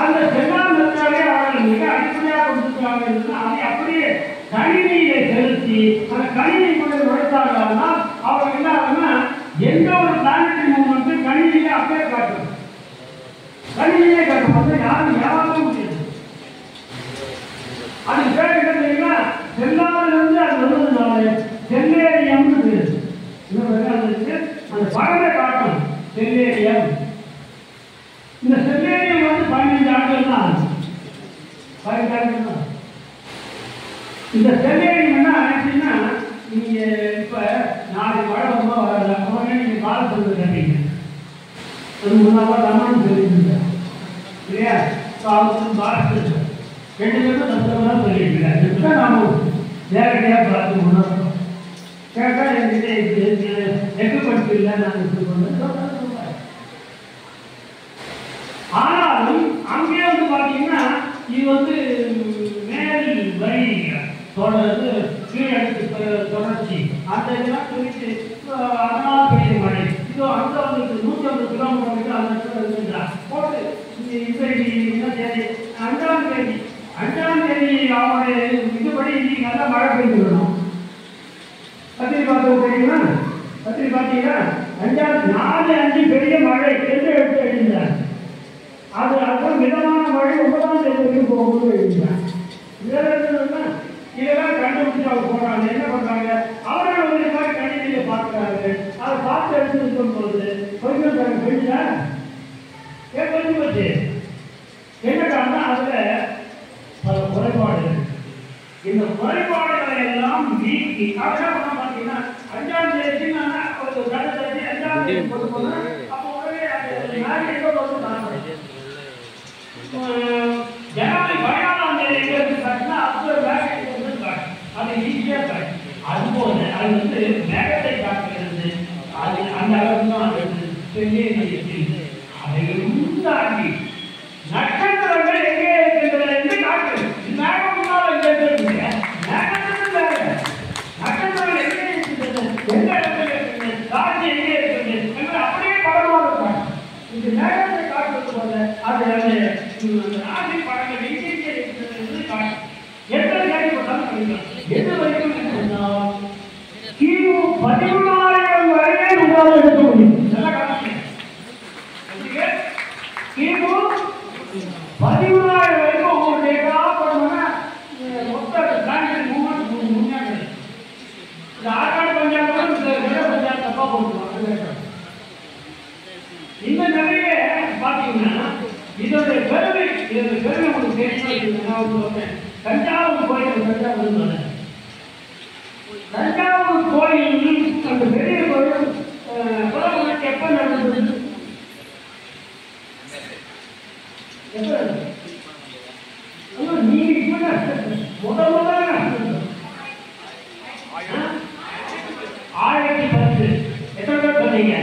அந்த செல்லாத மெத்தடை அவர்கள் மிக அடிப்படையாக கொடுத்துருக்காங்க. அதை அப்படியே கணினியிலே செலுத்தி அந்த கணினி கொண்டு நுழைத்தார்கள்னா அவங்க என்ன ஆகுதுன்னா எந்த ஒரு பிளானட்டரி மூவ்மெண்ட் கணினியிலே அப்படியே காட்டும். கணினியிலே காட்டும். அதை யாரும் ஏமாற்ற முடியாது. அது பேர் என்ன தெரியுமா, செல்லாதிலிருந்து அது வந்ததுனால செல்லேரியம் அந்த படத்தை காட்டும். செல்லேரியம் இந்த செல்லேரியம் வந்து 15 ஆண்டுகள் தான். 15 ஆண்டுகள் தான். இந்த செல்லேரியம் என்ன ஆச்சுன்னா, நீங்க இப்ப நாளை மழை ரொம்ப வராது, அப்பவே நீங்க கால் சொல்றது கேட்டீங்க. அது முன்னாள் ரமணன் சொல்லியிருந்தீங்க இல்லையா? பாரத் 2 பேரும் தத்துவம் சொல்லியிருக்கிறார். நாம நேரடியாக பார்த்து முன்னோம் கேட்டால் என்கிட்ட எக்யூப்மெண்ட் இல்லை நாங்கள் சொல்லுவோம். ஆனாலும் அங்கே வந்து பார்த்தீங்கன்னா இது வந்து மேல் வரி தொடர்ந்து கீழடுக்கு தொடர்ச்சி அந்த இதெல்லாம் குறித்து அதனால் பெரிய மழை இதோ அங்கே வந்து 150 கிலோமீட்டர் அந்த இடத்துல இருக்கின்றார் போட்டு இன்றைக்கு என்ன தேதி 5ஆம் தேதி அவனுடைய இதுபடி இன்னைக்கு நல்லா மழை பெய்துவிடணும். பத்திரி பார்த்து தெரியுமா, பத்திரி பார்த்தீங்கன்னா 4-5 பெரிய மழை என்று எடுத்து எழுதினார். அது அப்புறம் மிதமான மழை 9ஆம் தேதி வரைக்கும் போகும்போது எழுதினார். இதெல்லாம் கண்டுபிடிச்சு அவங்க போடுறாங்க. என்ன பண்றாங்க, அவர்கள் ஒரு மாதிரி கணினியை பார்க்கிறாங்க. அதை பார்த்து எடுத்து இருக்கும் போது கொஞ்சம் போயிடுச்சா கொஞ்சம் போச்சு. என்ன காரணம், அதுல பல குறைபாடுகள். இந்த குறைபாடுகளை எல்லாம் நீக்கி அதெல்லாம் பண்ண பார்த்தீங்கன்னா 5ஆம் தேதி ஒரு கடத்தை 5ஆம் தேதி கொடுக்கணும். அப்போ உடனே ஜனவரி 14ஆம் தேதி எங்க இருந்து காட்டினா அது ஈஸியாக காட்டு. அதுபோல அது வந்து மேகத்தை காட்டுகிறது. அது அந்த அளவுக்கு தான் அதையும் தாண்டி நட்சத்திரங்கள் எங்கே இருக்கின்றன என்று காட்டு. மேகம் முன்னால் எங்கே இருக்குங்க, மேகத்திற்கு வேறு நட்சத்திரங்கள் எங்கே இருக்கின்றன, எந்த இடத்துல இருக்கின்றன, காட்சி எங்கே இருக்கின்றன என்று அப்படியே படமாக காட்டு. இந்த மேகத்தை காட்டுவது போல அது அந்த ராசி படங்கள் எங்கே இருக்கின்றன என்று காட்டு. எத்தனை கேள்விப்பட்டாலும் படிக்கலாம். எது வரைக்கும் சொன்னால் கிமு 13,000 வரையே உங்களால் எடுக்க முடியும். நல்லா காட்டுங்க. கிமு 13,000 வரைக்கும் ஒவ்வொரு டேட்டா பண்ணுவோம்னா மொத்த பிளானட்டரி மூவ்மெண்ட் முன்னாடி இந்த ஆற்காடு பஞ்சாயத்து பஞ்சாயத்து தப்பா போட்டுருவாங்க. இந்த நிறைய பார்த்தீங்கன்னா இதோட பெருமை உங்களுக்கு தெரியும். தஞ்சாவூர் கோயில் தஞ்சாவூர் கோயில் அந்த பெரிய கோயில் புறமுனைக்கு எப்ப நடந்தது, நீங்க முதல் 1010 எத்தனை பேர் சொன்னீங்க?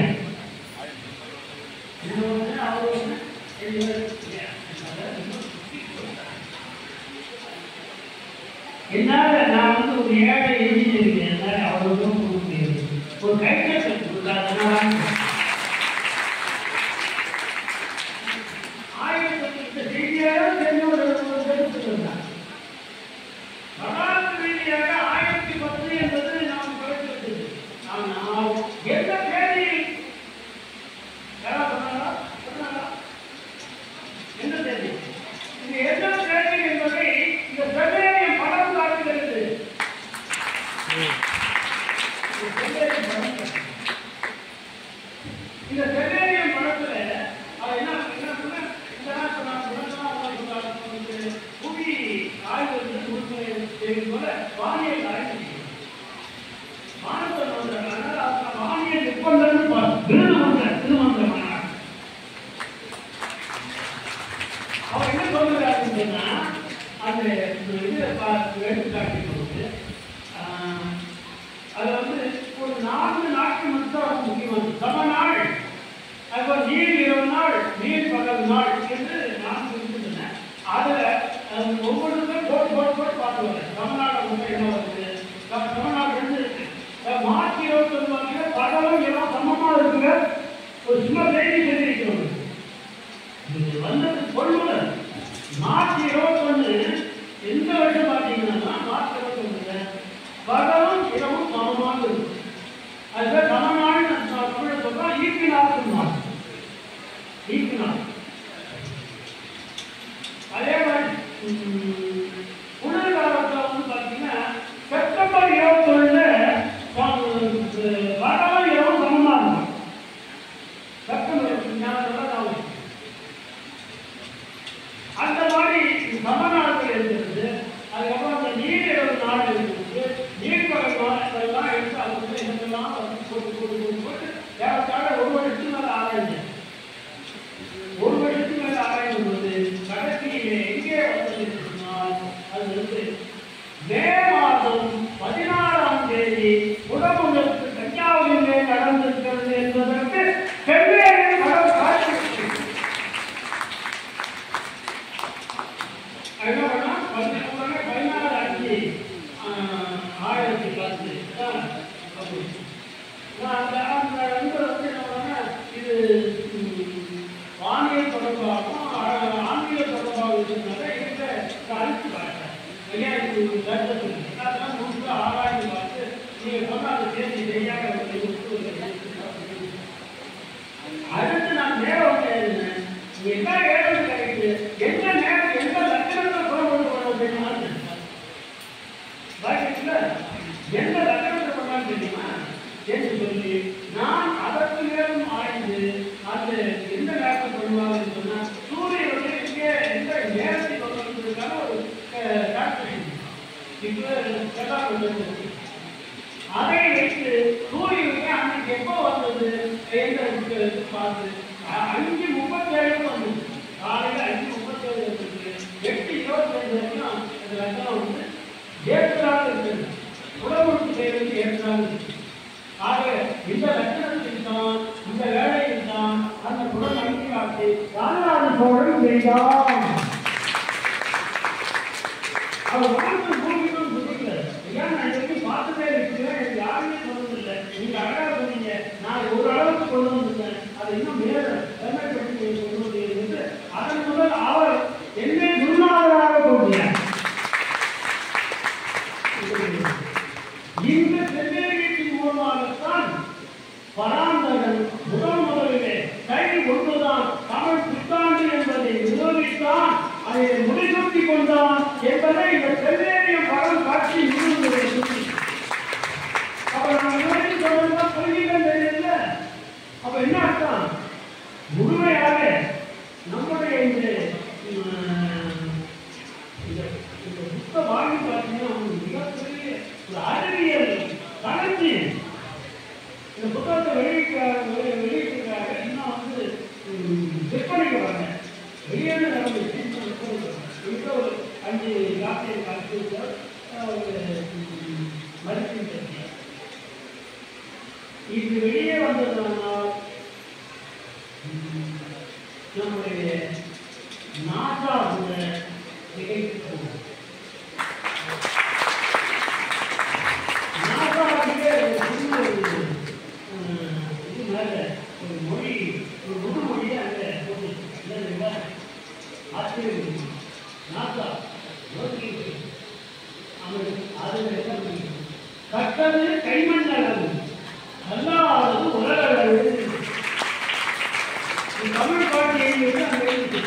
என்னால் நான் வந்து ஒரு ஏழை என்ஜினியரிங் என்னால் அவ்வளோ தூரம் கொடுக்க முடியாது. ஒரு கைத்தட்டல் கொடுக்காதனால இந்த செய்தியாக தெரிஞ்ச தெரிவித்திருந்தார். வரலாற்று ரீதியாக 1010 என்பது நாம் குறைத்து ஆனால் எந்த தேதியில் யாராவது சொன்னாரா? எந்த தேதி? இந்த எந்த தேதி என்பதை இந்த செவ்வேரியம் படம் காட்டுகிறது. இந்த செவ்வேரியம் படத்துல அது என்ன புவி ஆய்வு போல வானியல் ஆய்வு மாணவர்கள் வானியல் நிபுணர் திருமந்திர அவர் என்ன சொல்லுறாருன்னு சொன்னா அந்த இது எடுத்துக்காட்டி போது அது வந்து ஒரு 4 நாட்கள் மட்டும் முக்கியமானது. சம நாள், அதுபோல் நீர் 20 நாள், நீர் 10 நாள் என்று நான் சொல்லியிருந்தேன். அதுல ஒவ்வொருத்தரும் போட்டு பார்த்து வரேன். தமிழ்நாடு வந்து என்ன வருது? தமிழ்நாடு வந்து மார்ச் 21 பகலும் இரவும் சமமா இருக்குங்க. ஒரு சும்மா செய்தி தெரிவிக்கிறோம். இது வந்தது கொள்முதல் மார்ச் 21 எந்த வருஷம் பார்த்தீங்கன்னா மார்ச் 21 பகலும் இரவும் சமமாக இருக்கும். அதுதான் சமநாள் தமிழ் சொல்றோம். ஈக்கினார் நாள், ஈக்கினார். அதே மாதிரி குளிர்காலத்தில் வந்து பார்த்தீங்கன்னா செப்டம்பர் 21 பகலும் இரவும் சமமாக இருக்கும். செப்டம்பர் ஞாபகம் அந்த மாதிரி சமநாடுகள் இருந்தது. அதுக்கப்புறம் அந்த நீர் 20 நாள் இருந்தது. நீர் பகலாம் எடுத்து அது வந்து என்னெல்லாம் போட்டு தேவைக்காக ஒரு வருஷத்துக்கு மேலே ஆராய்ந்து போது கடைசியிலே எங்கே வந்தது சொன்னால் அது வந்து மே மாதம் 16ஆம் தேதி உடம்புகளுக்கு தஞ்சாவூரிலே நடந்திருக்கிறது என்பதற்கு வெவ்வேறு படம் காட்சி. என்ன பண்ணா 16/5/10 இது வானியல் தொடர்பாகவும் ஆன்மீக தொடர்பாக இருக்கிறதுனால இதை அழித்து பார்த்தேன். அதெல்லாம் முழுக்க ஆராய்ந்து பார்த்து நீங்கள் சொன்ன அந்த தேதி சரியாக அடுத்து நான் நேரம் எழுதினேன். என்ன ஏழு கிடைக்குது, எந்த நேரம் எந்த லட்சணத்தை புறப்பட்டு பண்ண தெரியுமா? எந்த லட்சணத்தை பண்ணாலும் தெரியுமா என்று சொல்லி நான் அதற்கு நேரம் ஆய்ந்து அது எந்த நேரத்தை பண்ணுவாங்கன்னு சொன்னா சூரியன் வந்து இங்கே எந்த நேரத்தை பண்ணுவதற்கான ஒரு அதை வைத்து சூரியனுக்கு அன்னைக்கு எப்போ வந்தது பார்த்து 5:37 வந்தது. காலையில் 5:37 வந்தது. 8:25 வரைக்கும் அந்த லட்சணம் வந்து ஏற்றாக இருக்குது. உடம்புக்கு செய்வது ஏற்றாக இருக்கு. ஆக இந்த லட்சணத்தில் தான் இந்த வேலையில் தான் அந்த குடம் அனுப்பி காட்டி ராஜராஜ சோழன் செய்தான். அவர் வாழ்க்கை பூமிக்கும் புதிக்கிறார். ஏன் நான் இது பார்த்ததே இருக்கிறேன், எனக்கு யாருமே சொன்னதில்லை. நீங்க அழகாக சொன்னீங்க, நான் ஒரு அளவுக்கு கொண்டு வந்துட்டேன், அதை இன்னும் மேல பெருமைப்படுத்தி கொண்டு வந்து அதன் முதல் அவர் என்னை குருநாதராக கொண்டார். இந்த செல்வேரியின் மூலமாகத்தான் பராந்தகன் முதலிலே கை கொண்டுதான் தமிழ் புத்தாண்டு என்பதை நிரூபித்தான், அதை முடிசூட்டி கொண்டான் என்பதை இந்த செல்வேரியம் படம் காட்சி நிறுவனத்தை சுற்றி. அப்ப நம்ம இதுவரைக்கும் சொன்னதுதான் புரிஞ்சுக்க தெரியல. அப்ப என்ன அர்த்தம்? முழுமையாக நம்முடைய இந்த புத்த வாழ்க்கை பார்த்தீங்கன்னா மிகப்பெரிய ஒரு அறிவியல் களஞ்சியம். இந்த புத்தகத்தை வெளியிட்டிருக்காங்க. இன்னும் வந்து விற்பனைக்கு வர வெளியேறு நடந்து ஒரு 5 காப்பியை காட்சி மதிப்பு. இது வெளியே வந்ததுனால் நம்முடைய நாசா நிகழ்ச்சி கட்டது கைமண் அளவு, அல்லாதது உலக அளவு. தமிழ் பாட்டு எழுதி அந்த எழுதி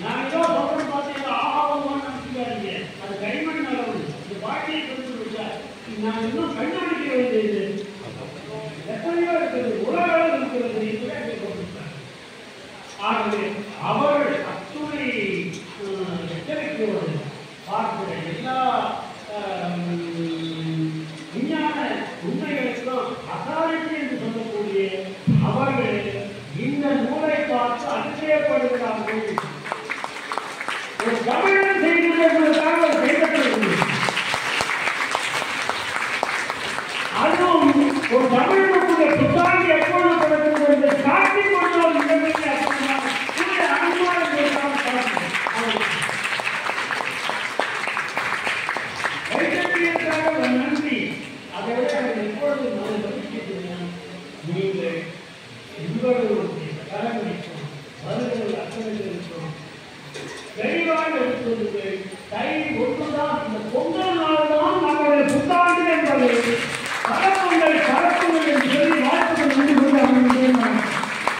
நான் ஏதோ சொல்றேன் பார்த்தீங்கன்னா ஆகாதமான நினைச்சுக்காதீங்க. அது கைமண் அளவு. இந்த பாட்டியை கொண்டு விட்டார். நான் இன்னும் கண்டுபிடிக்க வேண்டியது எத்தனையோ இருக்கிறது, உலக அளவு இருக்கிறது. ஆகவே அவர்கள் அத்துணை எச்சரிக்கையோடு பார்க்கிற எல்லா விஞ்ஞான உண்மைகளுக்கும் அசாரிட்டி என்று சொல்லக்கூடிய அவர்கள் இந்த நூலை பார்த்து அதிசயப்படுகிறார்கள். ஒரு தமிழன் செய்திருப்பதற்காக ஒரு கைப்பற்றது. அதுவும் ஒரு தமிழனுக்குரிய புத்தாண்டு எப்பொழுது கொடுக்கிறது என்று காட்டிக் கொண்டோம். நன்றி. அதை விட எப்பொழுது நீங்கள் உங்களுடைய கடமைக்கும் வருகிற அக்கறைகளுக்கும் தெளிவாக இருக்கிறது. தை ஒன்றுதான் இந்த பொங்கல் நாள்